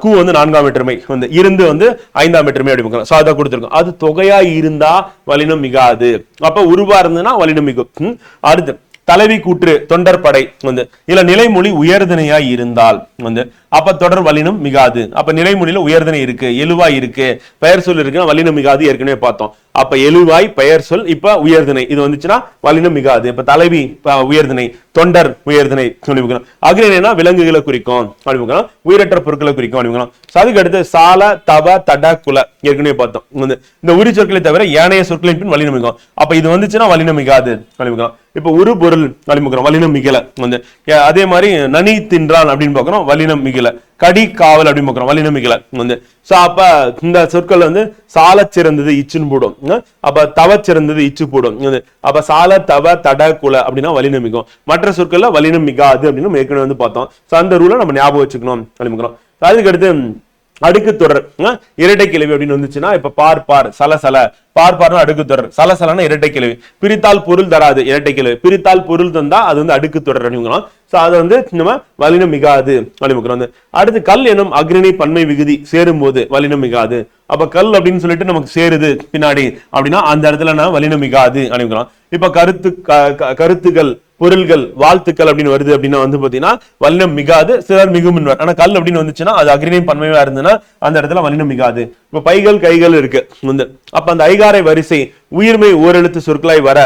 கூ வந்து 4ஆம் வேற்றுமை, வந்து இருந்து வந்து 5ஆம் வேற்றுமை அப்படி பாக்குறோம். சோ அதை கொடுத்திருக்கோம். அது தொகையா இருந்தா வல்லினம் மிகாது. அப்ப உருவா இருந்ததுன்னா வல்லினம் மிகும். அடுத்து தலைவி கூற்று தொண்டர் படை வந்து இல்ல நிலைமொழி உயர்திணையா இருந்தால் வந்து அப்ப தொடர் வல்லினம் மிகாது. அப்ப நிலைமொழியில உயர்திணை இருக்கு, எழுவாய் இருக்கு, பெயர் சொல் இருக்குன்னா வல்லினம் மிகாது ஏற்கனவே பார்த்தோம். அப்ப எழுவாய் பெயர் சொல் இப்ப உயர்திணை இது வந்துச்சுன்னா வல்லினம் மிகாது. இப்ப தலைவி உயர்திணை, தொண்டர் உயர்திணை சொல்லிவிக்கணும். அக்னினா விலங்குகளை குறிக்கும் அப்படிங்கணும், உயிரற்ற பொருட்களை குறிக்கும் அப்படிங்கணும். அதுக்கு அடுத்து சால தவ தட குல ஏற்கனவே பார்த்தோம். இந்த உரி சொற்களை தவிர ஏனைய சொற்களின் பின் வல்லினம் மிகும். அப்ப இது வந்துச்சுன்னா வல்லினம் மிகாது அப்படிங்கணும். இப்ப ஒரு பொருள் அப்படிங்கிறோம் வல்லினம் மிகல வந்து. அதே மாதிரி நனி தின்றான் அப்படின்னு பாக்குறோம் வல்லினம் மிகல. கடி காவல் அப்படின்னு பாக்குறோம் வல்லினம் மிகல வந்து. சோ அப்ப இந்த சொற்கள் வந்து சால சிறந்தது இச்சுன்னு போடும். அப்ப தவ சிறந்தது இச்சு போடும். அப்ப சால தவ தட குல அப்படின்னா வல்லினம் மிகும். மற்ற சொற்கள்ல வல்லினம் மிகாது அப்படின்னு ஏற்கனவே வந்து பார்த்தோம். சோ அந்த ரூலை நம்ம ஞாபகம் வச்சுக்கணும் அப்படிங்கிறோம். அதுக்கு அடுத்து அடுக்கு தொடர் இரட்டை கிளவி அப்படின்னு வந்துச்சுன்னா இப்ப பார் பார் சலசல பார் பார்னு அடுக்கு தொடர் சலசலன்னா இரட்டை கிளவி பிரித்தால் பொருள் தராது இரட்டை கிளவி பிரித்தால் பொருள் தந்தா அது வந்து அடுக்கு தொடர் அப்படிங்கிறோம் சோ அது வந்து நம்ம வல்லினம் மிகாது அப்படிங்கிறோம் அடுத்து கல் எனும் அக்ரிணை பன்மை விகுதி சேரும் போது வல்லினம் மிகாது அப்ப கல் அப்படின்னு சொல்லிட்டு நமக்கு சேருது பின்னாடி அப்படின்னா அந்த இடத்துல நான் வல்லினம் மிகாது அப்படிங்கிறோம் இப்ப கருத்துகள் பொருள்கள் வாழ்த்துக்கள் அப்படின்னு வருது அப்படின்னா வந்து பாத்தீங்கன்னா வல்லினம் மிகாது சிலர் மிகும் ஆனா கல் அப்படின்னு வந்துச்சுன்னா அது அக்ரிணை பன்மையா இருந்ததுன்னா அந்த இடத்துல வல்லினம் மிகாது இப்ப பைகள் கைகள் இருக்கு வந்து அப்ப அந்த ஐகாரை வரிசை உயிர்மை ஓரெழுத்து சொற்களாய் வர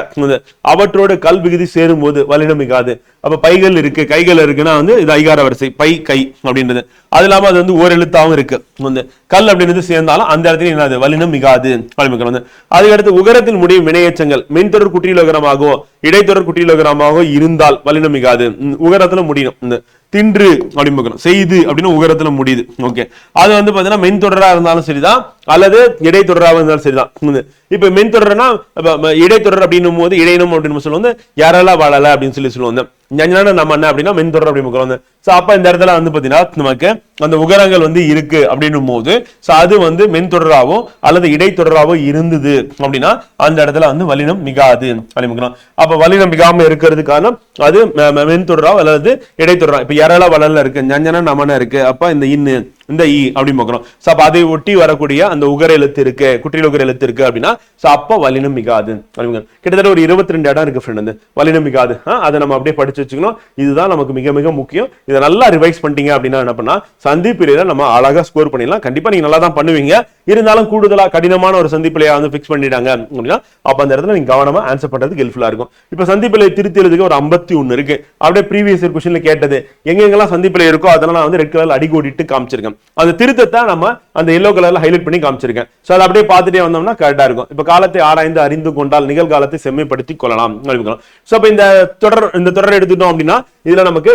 அவற்றோடு கல் விகுதி சேரும் போது வல்லினம் மிகாது அப்ப பைகள் இருக்கு கைகள் இருக்குன்னா வந்து இது ஐகார வரிசை பை கை அப்படின்றது அது இல்லாம அது வந்து ஓரெழுத்தாவும் இருக்கு வந்து கல் அப்படின்றது சேர்ந்தாலும் அந்த இடத்துல என்னது வல்லினம் மிகாது வந்து அதுக்கடுத்து உகரத்தில் முடியும் வினையச்சங்கள் மென்தொடர் குற்றியலோகரமாகவோ இடைத்தொடர் குற்றியலோகரமாகவோ இருந்தால் வல்லினம் மிகாது உகரத்துல முடியும் இந்த தின்று அப்படின்னு பார்க்கணும் செய்து அப்படின்னு உகரத்துல முடியுது ஓகே அது வந்து பாத்தீங்கன்னா மென் தொடரா இருந்தாலும் சரிதான் அல்லது இடைத்தொடராக இருந்தாலும் சரிதான் இப்ப மென் தொடர்னா இடைத்தொடர் அப்படின்னும் போது இடையினம் அப்படின்னு சொல்லுவாங்க யாரெல்லா வாழல அப்படின்னு சொல்லுவாங்க நம்ம என்ன அப்படின்னா மென் தொடர் அப்படின்னு சோ அப்ப இந்த இடத்துல வந்து பாத்தீங்கன்னா நமக்கு அந்த உகரங்கள் வந்து இருக்கு அப்படின்னும் போது சோ அது வந்து மென் தொடராவோ அல்லது இடைத்தொடராவோ இருந்தது அப்படின்னா அந்த இடத்துல வந்து வல்லினம் மிகாது அப்படின்னு அப்ப வல்லினம் மிகாம இருக்கிறது காரணம் அது மென் தொடராவோ அல்லது இடைத்தொடரா இப்ப யாரெல்லாம் வளர்ல இருக்கு ஞஞ்சன நமன இருக்கு அப்ப இந்த இன்னு இந்த இ அப்படின்னு பார்க்கிறோம் சோ அப்ப அதை ஒட்டி வரக்கூடிய அந்த உகர எழுத்து இருக்கு குற்றியல் உகர எழுத்து இருக்கு அப்படின்னா சோ அப்ப வல்லினம் மிகாது கிட்டத்தட்ட ஒரு 22 இடம் இருக்கு ஃப்ரெண்ட் வல்லினம் மிகாது அதை நம்ம அப்படியே படிச்சு வச்சுக்கணும் இதுதான் நமக்கு மிக மிக முக்கியம் இதை நல்லா ரிவைஸ் பண்ணிட்டீங்க அப்படின்னா என்ன பண்ணா சந்திப்பிலையில நம்ம அழகா ஸ்கோர் பண்ணிடலாம் கண்டிப்பா நீங்க நல்லா தான் பண்ணுவீங்க இருந்தாலும் கூடுதலா கடினமான ஒரு சந்திப்பிலையா வந்து பிக்ஸ் பண்ணிட்டாங்க அப்படின்னா அப்ப அந்த இடத்துல நீங்க கவனமா ஆன்சர் பண்றதுக்கு ஹெல்ப்ஃபுல்லா இருக்கும் இப்ப சந்திப்பிலை திருத்தி எழுதுக்கு ஒரு 51 இருக்கு அப்படியே ப்ரீவியஸ் இயர் क्वेश्चनல கேட்டது எங்கெங்கெல்லாம் சந்திப்பிலை இருக்கோ அதெல்லாம் நான் வந்து ரெட் கலர்ல அடிக்கோடிட்டு காமிச்சிருக்கேன் அந்த திருத்தத்தை நம்ம அந்த எல்லோ கலர்ல ஹைலைட் பண்ணி காமிச்சிருக்கேன் சோ அதை அப்படியே பார்த்துட்டே வந்தோம்னா கரெக்டா இருக்கும் இப்ப காலத்தை ஆராய்ந்து அறிந்து கொண்டால் நிகழ்காலத்தை செம்மைப்படுத்தி கொள்ளலாம் சோ இப்ப இந்த தொடர் எடுத்துட்டோம் அப்படின்னா இதுல நமக்கு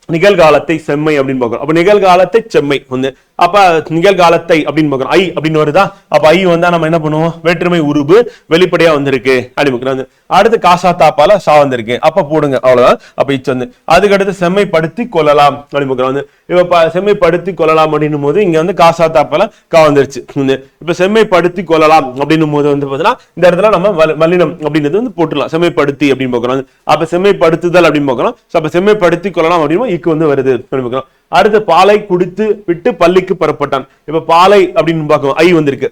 நிகழ்காலத்தை செம்மை அப்படின்னு பார்க்கிறோம் அப்ப நிகழ்காலத்தை செம்மை வந்து அப்ப நிகழ்காலத்தை அப்படின்னு பார்க்கிறோம் ஐ அப்படின்னு வருதா அப்ப ஐ வந்தா நம்ம என்ன பண்ணுவோம் வேற்றுமை உருபு வெளிப்படையா வந்திருக்கு அப்படின்னு அடுத்து காசா தாப்பால சா வந்திருக்கு அப்ப போடுங்க அவ்வளவுதான் அப்ப இச்சு வந்து அதுக்கு அடுத்து செம்மைப்படுத்தி கொள்ளலாம் அப்படின்னு வந்து இப்ப செம்மைப்படுத்தி கொள்ளலாம் அப்படின்னும் போது இங்க வந்து காசா தாப்பால கா வந்துருச்சு இப்ப செம்மைப்படுத்தி கொள்ளலாம் அப்படின்னும் போது வந்து பாத்தீங்கன்னா இந்த இடத்துல நம்ம வல்லினம் அப்படின்றது வந்து போட்டுடலாம் செம்மைப்படுத்தி அப்படின்னு பார்க்கிறோம் அப்ப செம்மைப்படுத்துதல் அப்படின்னு பார்க்கிறோம் அப்ப செம்மைப்படுத்தி கொள்ளலாம் அப்படின்னு இக்கு வந்து வருது அப்படின்னு அடுத்து பாலை குடித்து விட்டு பள்ளிக்கு புறப்பட்டான் இப்ப பாலை அப்படின்னு பார்க்கணும் ஐ வந்திருக்கு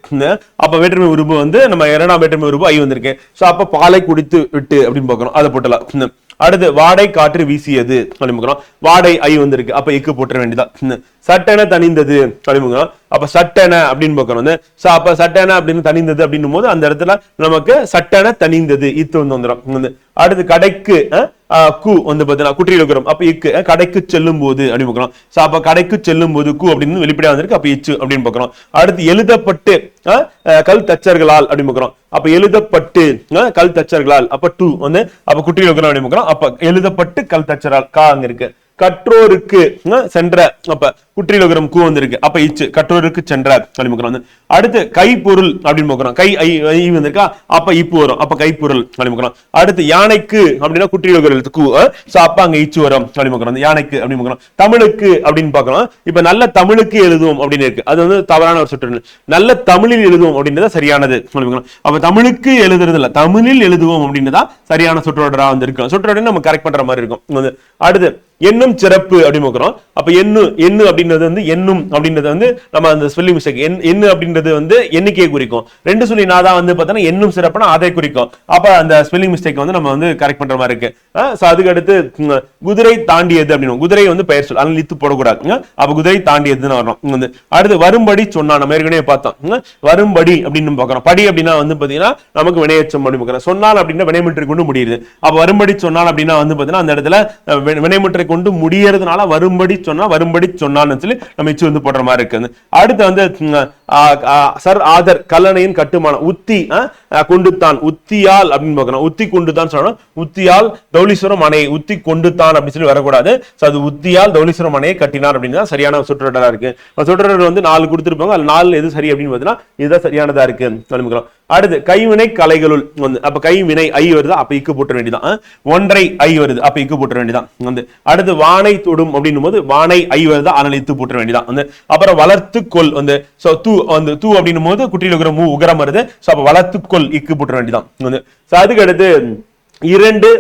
அப்ப வேற்றுமை உருபு வந்து நம்ம இரண்டாம் வேற்றுமை உருபு ஐ வந்திருக்கு சோ அப்ப பாலை குடித்து விட்டு அப்படின்னு பார்க்கணும் அதை போட்டலாம் அடுத்து வாடை காற்று வீசியது அப்படின்னு வாடை ஐ வந்திருக்கு அப்ப இக்கு போட்டுற வேண்டியதான் சட்டென தனிந்தது அப்படின்னு அப்ப சட்டென அப்படின்னு பார்க்கணும் அப்ப சட்டென அப்படின்னு தனிந்தது அப்படின்னும் போது அந்த இடத்துல நமக்கு சட்டென தனிந்தது இத்து வந்து வந்துடும் அடுத்து கடைக்கு கு வந்து பாத்தீங்கன்னா குற்றியலுகரம் அப்ப இக்கு கடைக்கு செல்லும் போது அப்படின்னு பார்க்கிறோம் சோ அப்ப கடைக்கு செல்லும் போது கு அப்படின்னு வெளிப்படையா வந்திருக்கு அப்ப இச்சு அப்படின்னு பார்க்கிறோம் அடுத்து எழுதப்பட்டு கல் தச்சர்களால் அப்படின்னு பார்க்கிறோம் அப்ப எழுதப்பட்டு கல் தச்சர்களால் அப்ப டு வந்து அப்ப குற்றியலுகரம் அப்படின்னு பார்க்கிறோம் அப்ப எழுதப்பட்டு கல் தச்சரால் கா அங்க இருக்கு கற்றோருக்கு சென்ற அப்ப குற்றியலுகரம் கூ வந்திருக்கு அப்ப இச்சு கற்றோருக்கு சென்ற அப்படின்னு அடுத்து கைப்பொருள் அப்படின்னு பார்க்கிறோம் கை ஐ வந்திருக்கா அப்ப இப்பு வரும் அப்ப கைப்பொருள் அப்படின்னு அடுத்து யானைக்கு அப்படின்னா குற்றியலுகரம் எழுத்து கூ சோ அப்ப அங்க இச்சு வரும் அப்படின்னு யானைக்கு அப்படின்னு பார்க்கிறோம் தமிழுக்கு அப்படின்னு பார்க்கிறோம் இப்ப நல்ல தமிழுக்கு எழுதுவோம் அப்படின்னு இருக்கு அது வந்து தவறான ஒரு சொற்றொடர் நல்ல தமிழில் எழுதுவோம் அப்படின்றத சரியானது அப்ப தமிழுக்கு எழுதுறது இல்ல தமிழில் எழுதுவோம் அப்படின்றதா சரியான சொற்றொடரா வந்து இருக்கும் சொற்றொடர் நம்ம கரெக்ட் பண்ற மாதிரி இருக்கும் அடுத்து எண்ணும் சிறப்பு அப்படின்னு பார்க்கிறோம் அப்ப எண்ணு அப்படின்றது வந்து எண்ணும் அப்படின்றது வந்து நம்ம அந்த ஸ்பெல்லிங் மிஸ்டேக் எண்ணு அப்படின்றது வந்து எண்ணிக்கையை குறிக்கும் ரெண்டு சொல்லி நாதான் வந்து பார்த்தோன்னா எண்ணும் சிறப்புனா அதை குறிக்கும் அப்ப அந்த ஸ்பெல்லிங் மிஸ்டேக் வந்து நம்ம வந்து கரெக்ட் பண்ற மாதிரி இருக்கு அதுக்கு அடுத்து குதிரை தாண்டியது அப்படின்னு குதிரை வந்து பெயர் சொல் அதனால லித்து போடக்கூடாது அப்ப குதிரை தாண்டியதுன்னு வரும் வந்து அடுத்து வரும்படி சொன்னா நம்ம ஏற்கனவே பார்த்தோம் வரும்படி அப்படின்னு பார்க்கிறோம் படி அப்படின்னா வந்து பாத்தீங்கன்னா நமக்கு வினையச்சம் அப்படின்னு பார்க்கிறோம் சொன்னால் அப்படின்னா வினைமுற்றை கொண்டு முடியுது அப்ப வரும்படி சொன்னால் அப்படின்னா வந்து பாத்தீங்கன்னா அந்த இடத்துல வினைமுற்றை கொண்டு முடியறதுனால வரும்படி சொன்னான்னு சொல்லி நம்ம இச்சு வந்து போடுற மாதிரி இருக்கு அடுத்து வந்து சர் ஆதர் கல்லணையின் கட்டுமானம் உத்தி கொண்டுத்தான், உத்தியால் அப்படின்னு பார்க்கணும். உத்தி கொண்டுதான் சொல்லணும். உத்தியால் தௌலீஸ்வரம் அணை, உத்தி கொண்டுத்தான் அப்படின்னு சொல்லி வரக்கூடாது. அது உத்தியால் தௌலீஸ்வரம் அணையை கட்டினார் அப்படின்னு தான் சரியான சொற்றொடரா இருக்கு. சொற்றொடர் வந்து 4 கொடுத்திருப்பாங்க. அது 4 எது சரி அப்படின்னு பார்த்தீங்கன்னா இதுதான் சரியானதா இருக்கு. அடுத்து கைவினை கலைகளுள் வந்து அப்ப கைவினை ஐ வருது, அப்ப இக்கு போட்ட வேண்டியதான். ஒன்றை ஐ வருது, அப்ப இக்கு போட்ட வேண்டியதான். வந்து அடுத்து வானை தொடும் அப்படின்னும் போது வானை ஐ வருது, ஆனால் இத்து போட்ட வேண்டியதான். வந்து அப்புறம் வளர்த்துக்கொள் வந்து தூ வந்து தூ அப்படின்னும் போது குட்டியில் இருக்கிற மூ உகரம் வருது. அப்ப வளர்த்துக்கொள் இக்கு போட்ட வேண்டியதான். வந்து அதுக்கு அடுத்து 2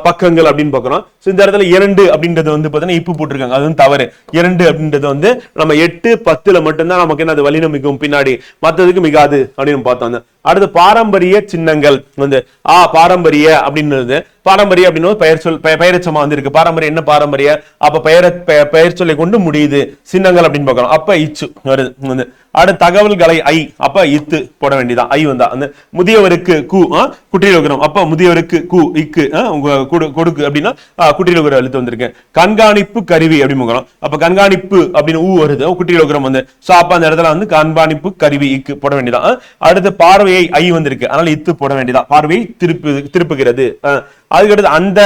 பக்கங்கள் அப்படின்னு பாக்குறோம். இந்த இடத்துல 2 அப்படின்றது வந்து பாத்தீங்கன்னா இப்பு போட்டிருக்காங்க, அது வந்து தவறு. 2 அப்படின்றது வந்து நம்ம 8, 10ல மட்டும்தான் நமக்கு என்ன அது வலினம் மிகவும் பின்னாடி, மற்றதுக்கு மிகாது அப்படின்னு பார்த்தோம். அடுத்து பாரம்பரிய சின்னங்கள் வந்து பாரம்பரிய அப்படின்றது பாரம்பரிய அப்படின்னு பெயரச்சமா வந்து இருக்கு. பாரம்பரிய என்ன பாரம்பரிய, அப்ப பெயர் சொல்லை கொண்டு முடியுது சின்னங்கள் அப்படின்னு பாக்குறோம். அப்ப இச்சு வருது. வந்து அடுத்து தகவல்களை ஐ, அப்ப இத்து போட வேண்டியதான். ஐ வந்தா அந்த முதியவருக்கு கு குட்டியில் இருக்கிறோம், அப்ப முதியவருக்கு கு இக்கு கொடுக்கு அப்படின்னா குட்டியில் இருக்கிற எழுத்து வந்திருக்கு. கண்காணிப்பு கருவி அப்படின்னு, அப்ப கண்காணிப்பு அப்படின்னு ஊ வருது, குட்டியில் இருக்கிறோம் வந்து. அப்ப அந்த இடத்துல வந்து கண்காணிப்பு கருவி இக்கு போட வேண்டியதான். அடுத்து பார்வையை ஐ வந்திருக்கு, அதனால இத்து போட வேண்டியதான். பார்வையை திருப்புகிறது. அதுக்கடுத்து அந்த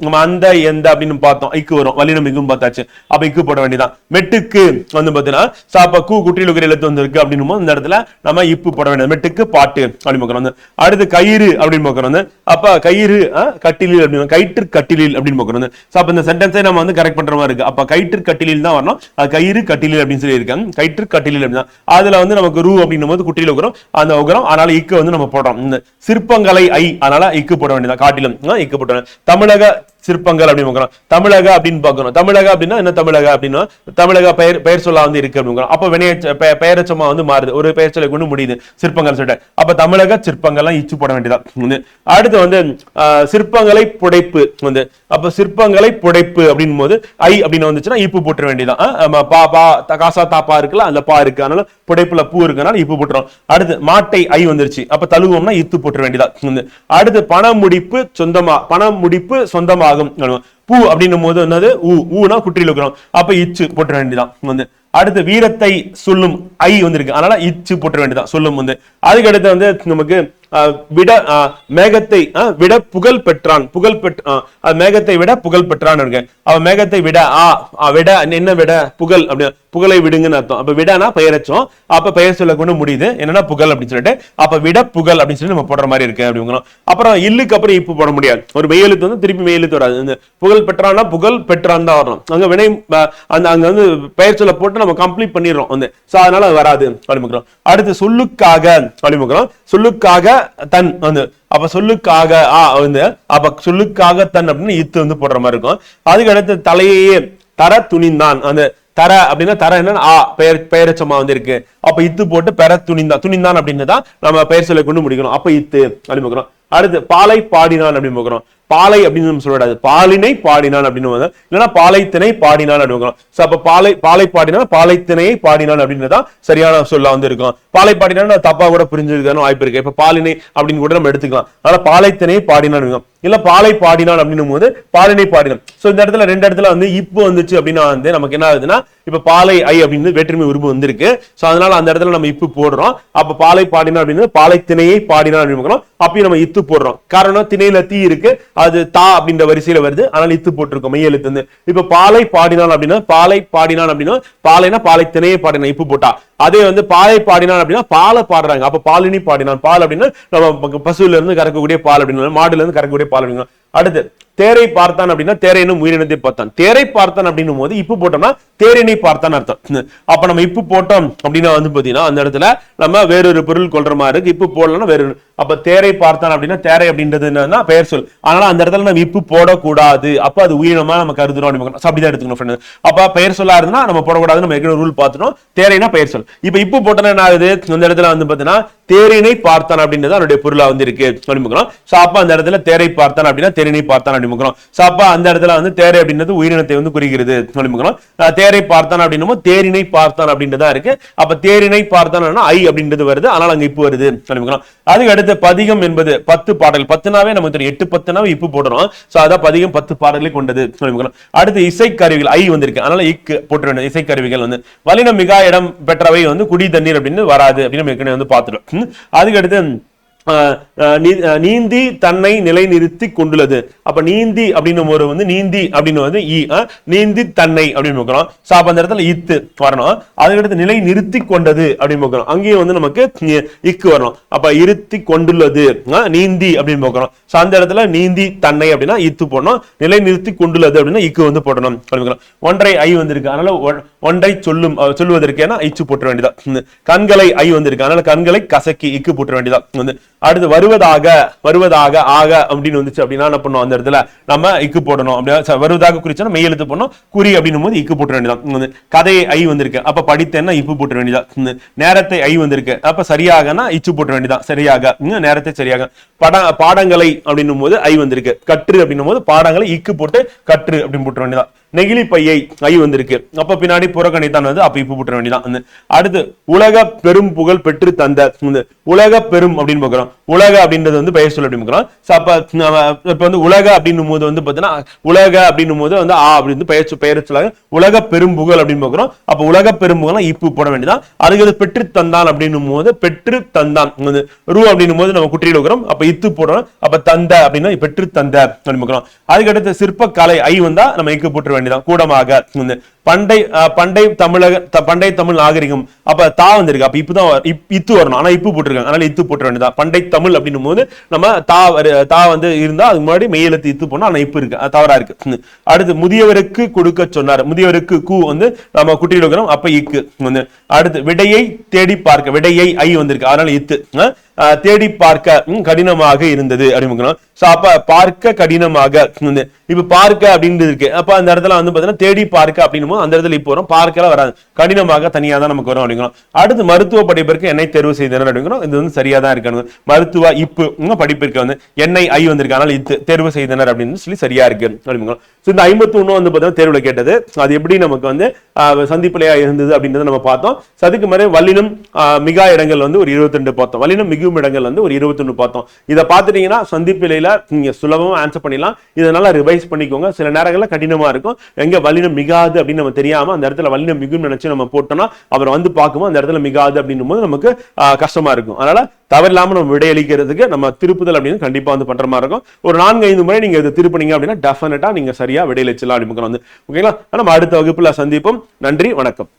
நம்ம அந்த எந்த அப்படின்னு பார்த்தோம், இக்கு வரும், வல்லினம் மிகும் பார்த்தாச்சு, அப்ப இக்கு போட வேண்டியதான். மெட்டுக்கு வந்து பாத்தீங்கன்னா கூ குட்டியில் இருக்கிற எழுத்து வந்திருக்கு அப்படின்னு இந்த இடத்துல நம்ம இப்பு போட வேண்டியது. மெட்டுக்கு பாட்டு அப்படின்னு பார்க்கறோம். அடுத்து கயிறு அப்படின்னு பார்க்கறோம். அப்ப கயிறு கட்டிலில் அப்படின்னு, கயிற்று கட்டிலில் அப்படின்னு பார்க்கறோம். அப்ப இந்த சென்டென்ஸை நம்ம வந்து கரெக்ட் பண்ற மாதிரி இருக்கு. அப்ப கயிற்று கட்டிலில் தான் வரணும், கயிறு கட்டிலில் அப்படின்னு சொல்லி இருக்காங்க. கயிற்று கட்டிலில் அப்படின்னா அதுல வந்து நமக்கு ரூ அப்படின்னும் போது குட்டியில் உகரம், அந்த உகரம், அதனால இக்கு வந்து நம்ம போடுறோம். இந்த சிற்பங்களை ஐ, அதனால இக்கு போட வேண்டியதான். காட்டிலும் இக்கு போட்டோம். தமிழக சிற்பங்கள் அப்படின்னு பார்க்கிறோம். தமிழக அப்படின்னு பார்க்கணும். தமிழக அப்படின்னா என்ன, தமிழக அப்படின்னா தமிழக பெயர் சொல்ல வந்து இருக்கு அப்படின்னு. அப்ப பெயரச்சமா வந்து மாறுது, ஒரு பெயர் சொல்லை கொண்டு முடியுது சிற்பங்கள் சொல்லிட்டு. அப்ப தமிழக சிற்பங்கள்லாம் இச்சு போட வேண்டியதான். அடுத்து வந்து சிற்பங்களை புடைப்பு வந்து, அப்ப சிற்பங்களை புடைப்பு அப்படின் போது ஐ அப்படின்னு வந்துச்சுன்னா இப்பு போட்டுற வேண்டியதான். காசா தாப்பா இருக்குல்ல, அந்த பா இருக்கு, அதனால புடைப்புல பூ இருக்கனால இப்பு போட்டுரும். அடுத்து மாட்டை ஐ வந்துருச்சு, அப்ப தழுவோம்னா இத்து போட்டுற வேண்டியதான். அடுத்து பணமுடிப்பு சொந்தமாக பூ அப்படின்னும் போது என்னது ஊனா குற்றியில் இருக்கிறோம், அப்ப இச்சு போட்டுற வேண்டியதான். வந்து அடுத்து வீரத்தை சொல்லும் ஐ வந்திருக்கு, அதனால இச்சு போட்டுற வேண்டியதான் சொல்லும் வந்து. அதுக்கு அடுத்து வந்து நமக்கு விட மேகத்தை விட புகழ் பெற்றான், மேகத்தை விட புகழ் பெற்றான் இருக்கு. அவன் மேகத்தை விட விட என்ன விட புகழ் அப்படி, புகழை விடுங்கன்னு அர்த்தம். அப்ப விடனா பெயரச்சோம், அப்ப பெயர் சொல்ல கொண்டு முடியுது என்னன்னா புகழ் அப்படின்னு சொல்லிட்டு, அப்ப விட புகழ் அப்படின்னு சொல்லி நம்ம போடுற மாதிரி இருக்கு அப்படிங்கிறோம். அப்புறம் இல்லுக்கு அப்புறம் இப்பு போட முடியாது, ஒரு மெய்யெழுத்து வந்து திருப்பி மெய்யெழுத்து வராது. இந்த புகழ் பெற்றான்னா புகழ் பெற்றான் தான் வரணும். அங்க வினை அங்க வந்து பெயர் சொல்ல போட்டு நம்ம கம்ப்ளீட் பண்ணிடுறோம் வந்து, அதனால அது வராது அப்படிங்கிறோம். அடுத்து சொல்லுக்காக அப்படிங்கிறோம். சொல்லுக்காக தன் வந்து, அப்ப சொல்லுக்காக வந்து, அப்ப சொல்லுக்காக தன் அப்படின்னு இத்து வந்து போடுற மாதிரி இருக்கும். அதுக்கு அடுத்து தலையே தர துணிந்தான், அந்த தர அப்படின்னா தர என்ன பெயரச்சமா வந்து இருக்கு, அப்ப இத்து போட்டு பெற துணிந்தான் அப்படின்னு தான் நம்ம பெயர் சொல்ல கொண்டு முடிக்கணும், அப்ப இத்து அப்படின்னு. அடுத்து பாலை பாடினான் அப்படின்னு பார்க்கிறோம். பாலை அப்படின்னு நம்ம சொல்லக்கூடாது, பாலினை பாடினான் அப்படின்னு, இல்லைன்னா பாலைத்திணை பாடினான் அப்படின்னு. அப்ப பாலை பாடினான் பாலைத்திணையை பாடினான் அப்படின்றதான் சரியான சொல்ல வந்து இருக்கும். பாலை பாடினான் தப்பா கூட புரிஞ்சிருக்கான வாய்ப்பு இருக்கு. இப்ப பாலினை அப்படின்னு கூட நம்ம எடுத்துக்கலாம். அதனால பாலைத்திணையை பாடினான் இல்ல பாலை பாடினான் அப்படின்னும் போது பாலினை பாடினான். சோ இந்த இடத்துல 2 இடத்துல வந்து இப்போ வந்துச்சு அப்படின்னா வந்து நமக்கு என்ன ஆகுதுன்னா, இப்ப பாலை ஐ அப்படின்னு வேற்றுமை உருவு வந்திருக்கு. சோ அதனால அந்த இடத்துல நம்ம இப்பு போடுறோம். அப்ப பாலை பாடினான் அப்படின்னு பாலை திணையை பாடினான் அப்படின்னு, அப்பயும் நம்ம இத்து போடுறோம். காரணம் திணையில தீ இருக்கு, அது தா அப்படின்ற வரிசையில வருது, அதனால இத்து போட்டிருக்கோம் மெய் எழுத்து வந்து. இப்ப பாலை பாடினான் அப்படின்னா பாலைனா பாலை திணையை பாடினான் இப்பு போட்டா. அதே வந்து பாலை பாடினான் அப்படின்னா பாலை பாடுறாங்க, அப்ப பாலினி பாடினான். பால் அப்படின்னா நம்ம பசுல இருந்து கறக்கக்கூடிய பால் அப்படின்னு, மாடுல இருந்து கறக்கக்கூடிய பால் அப்படின்னு. அடுத்து தேரை பார்த்தான் அப்படின்னா தேரைனும் உயிரினத்தை பார்த்தான். தேரை பார்த்தான் அப்படின்னும் போது இப்பு போட்டோம்னா தேரினை பார்த்தான் அர்த்தம். அப்ப நம்ம இப்பு போட்டோம் அப்படின்னா வந்து பாத்தீங்கன்னா அந்த இடத்துல நம்ம வேறொரு பொருள் கொள்ற மாதிரி இருக்கு. இப்பு போடலன்னா வேற. அப்ப தேரை பார்த்தான் அப்படின்னா தேரை அப்படின்றது என்னன்னா பெயர் சொல், அதனால அந்த இடத்துல நம்ம இப்பு போடக்கூடாது, அப்ப அது உயிரினமா நம்ம கருதுறோம் அப்படிதான் எடுத்துக்கணும். அப்ப பெயர் சொல்லா இருந்தா நம்ம போடக்கூடாது, நம்ம ஏற்கனவே ரூல் பார்த்துட்டோம். தேரைனா பெயர் சொல். இப்ப இப்பு போட்டோன்னா என்ன ஆகுது, அந்த இடத்துல வந்து பாத்தீங்கன்னா தேரினை பார்த்தான் அப்படின்றது அதனுடைய பொருளா வந்து இருக்கு அப்படிங்கிறோம். அப்ப அந்த இடத்துல தேரை பார்த்தான் அப்படின்னா தேரினை பார்த்தான் அப்படிங்கிறோம். அப்ப அந்த இடத்துல வந்து தேரை அப்படின்றது உயிரினத்தை வந்து குறிக்கிறது அப்படிங்கிறோம். தேரை பார்த்தான் அப்படின்னும் தேரினை பார்த்தான் அப்படின்றதா இருக்கு. அப்ப தேரினை பார்த்தான் ஐ அப்படின்றது வருது, அதனால அங்க இப்பு வருது அப்படிங்கிறோம். அதுக்கு அடுத்த பதிகம் என்பது 10 பாடல். 10னாவே நமக்கு 8 10னாவே இப்பு போடுறோம். சோ அதான் பதிகம் 10 பாடல்களை கொண்டது அப்படிங்கிறோம். அடுத்து இசைக்கருவிகள் ஐ வந்திருக்கு, அதனால இக்கு போட்டு வேண்டிய இசைக்கருவிகள் வந்து வலினம் மிகா இடம் பெற்றவை வந்து குடி தண்ணீர் அப்படின்னு வராது அப்படின்னு ஏற்கனவே வந்து பார்த்துட்டோம். அதுக்கு அடுத்து நீந்தி தன்னை நிலைநிறுத்தி கொண்டுள்ளது. அப்ப நீந்தி அப்படின்னு ஒரு வந்து நீந்தி அப்படின்னு வந்து நீந்தி தன்னை அப்படின்னு பார்க்கிறோம். சோ அப்ப அந்த இடத்துல இத்து வரணும். அதுக்கடுத்து நிலை நிறுத்தி கொண்டது அப்படின்னு பார்க்கிறோம். அங்கேயும் வந்து நமக்கு இக்கு வரணும். அப்ப இருத்தி கொண்டுள்ளது நீந்தி அப்படின்னு பார்க்கிறோம். சோ அந்த இடத்துல நீந்தி தன்னை அப்படின்னா இத்து போடணும். நிலை நிறுத்தி கொண்டுள்ளது அப்படின்னா இக்கு வந்து போடணும். ஒன்றை ஐ வந்திருக்கு, அதனால ஒன்றை சொல்லுவதற்கு இச்சு போட்ட வேண்டியதா. கண்களை ஐ வந்திருக்கு, அதனால கண்களை கசக்கி இக்கு போட்ட வேண்டியதா. வந்து அடுத்து வருவதாக ஆக அப்படின்னு வந்துச்சு அப்படின்னா என்ன பண்ணுவோம், அந்த இடத்துல நம்ம இக்கு போடணும். அப்படியே வருவதாக குறிச்சா மெய் எழுத்து போடணும். குறி அப்படின்னும் போது இக்கு போட்ட வேண்டியதான். கதையை ஐ வந்திருக்கு, அப்ப படித்தேன்னா இப்பு போட்ட வேண்டியதா. நேரத்தை ஐ வந்திருக்கு, அப்ப சரியாகனா இச்சு போட்ட வேண்டியதான். சரியாக நேரத்தை சரியாக. பாடங்களை அப்படின்னும் போது ஐ வந்திருக்கு. கற்று அப்படின்னும் போது பாடங்களை இக்கு போட்டு கற்று அப்படின்னு போட்ட வேண்டியதான். நெகிழி பையை ஐ வந்திருக்கு, அப்ப பின்னாடி புறக்கணித்தான் வந்து அப்ப இப்ப போட்ட வேண்டியதான். அடுத்து உலக பெரும் புகழ் பெற்று தந்த. உலக பெரும் அப்படின்னு பார்க்கிறோம். உலக அப்படின்றது வந்து பெயர் சொல் அப்படின்னு பார்க்கிறோம். அப்ப வந்து உலக அப்படின்னும் போது வந்து பாத்தீங்கன்னா உலக அப்படின்னும் போது வந்து அப்படின்னு பெயர் சொல்லாங்க. உலக பெரும் புகழ் அப்படின்னு பார்க்கிறோம். அப்ப உலக பெரும் புகழ் இப்பு போட வேண்டியதான். அதுக்கு பெற்று தந்தான் அப்படின்னும் போது பெற்று தந்தான் ரூ அப்படின்னும் போது நம்ம குற்றியில் இருக்கிறோம். அப்ப இத்து போடுறோம். அப்ப தந்த அப்படின்னா பெற்று தந்த அப்படின்னு பார்க்கிறோம். அதுக்கடுத்து சிற்பக்கலை ஐ வந்தா நம்ம இக்கு போட்டு கூடமாக. பண்டை தமிழ் நாகரிகம், அப்ப தா வந்திருக்கு, அப்ப இப்பதான் இத்து வரணும், ஆனா இப்பு போட்டிருக்காங்க, அதனால இத்து போட்ட வேண்டியதான். பண்டை தமிழ் அப்படின்னும் போது நம்ம தா வந்து இருந்தா அதுக்கு முன்னாடி மெய்யெழுத்து இத்து போனா ஆனா இப்பு இருக்கு, தவறா இருக்கு. அடுத்து முதியவருக்கு கொடுக்க சொன்னார், முதியவருக்கு கூ வந்து நம்ம குட்டியில் இருக்கிறோம், அப்ப இக்கு வந்து. அடுத்து விடையை தேடி பார்க்க, விடையை ஐ வந்திருக்கு, அதனால இத்து. தேடி பார்க்க கடினமாக இருந்தது அப்படின்னு. அப்ப பார்க்க கடினமாக, இப்ப பார்க்க அப்படின்னு இருக்கு, அப்ப அந்த இடத்துல வந்து பாத்தீங்கன்னா தேடி பார்க்க அப்படின்னு அந்த இடத்துல இப்ப வரும், பார்க்கலாம் வராது, கடினமாக தனியா தான் நமக்கு வரும் அப்படிங்கிறோம். அடுத்து மருத்துவ படிப்பிற்கு என்னை தேர்வு செய்தனர் அப்படிங்கிறோம். இது வந்து சரியா தான் இருக்கு. மருத்துவ இப்பு படிப்பிற்கு வந்து எண்ணெய் ஐ வந்திருக்கு, அதனால இது தேர்வு செய்தனர் அப்படின்னு சொல்லி சரியா இருக்கு அப்படிங்கிறோம். இந்த 51 வந்து பாத்தீங்கன்னா தேர்வுல கேட்டது, அது எப்படி நமக்கு வந்து சந்திப்பிலையா இருந்தது அப்படின்றத நம்ம பார்த்தோம். அதுக்கு மாதிரி வல்லினம் மிகா இடங்கள் வந்து ஒரு 22 பார்த்தோம், வல்லினம் மிகும் இடங்கள் வந்து ஒரு 21 பார்த்தோம். இதை பார்த்துட்டீங்கன்னா சந்திப்பிலையில நீங்க சுலபமா ஆன்சர் பண்ணிடலாம். இதனால ரிவைஸ் பண்ணிக்கோங்க. சில நேரங்கள்ல கடினமா இருக்கும், எங்க வல்லினம் மிகாது அப்படின்னு நம்ம தெரியாம அந்த இடத்துல வல்லினம் மிகும் நினைச்சு நம்ம போட்டோம்னா அவர் வந்து பார்க்கும்போது அந்த இடத்துல மிகாது அப்படின்னும் போது நமக்கு கஷ்டமா இருக்கும். அதனால தவறில்லாம நம்ம விடையளிக்கிறதுக்கு நம்ம திருப்புதல் அப்படின்னு கண்டிப்பா வந்து பண்ற மாதிரி இருக்கும். ஒரு 4-5 முறை நீங்க இதை திருப்பினீங்க அப்படின்னா டெஃபினட்டா நீங்க சரியா விடையளிச்சலாம் அப்படின்னு வந்து. ஓகேங்களா, நம்ம அடுத்த வகுப்புல சந்திப்போம். நன்றி, வணக்கம்.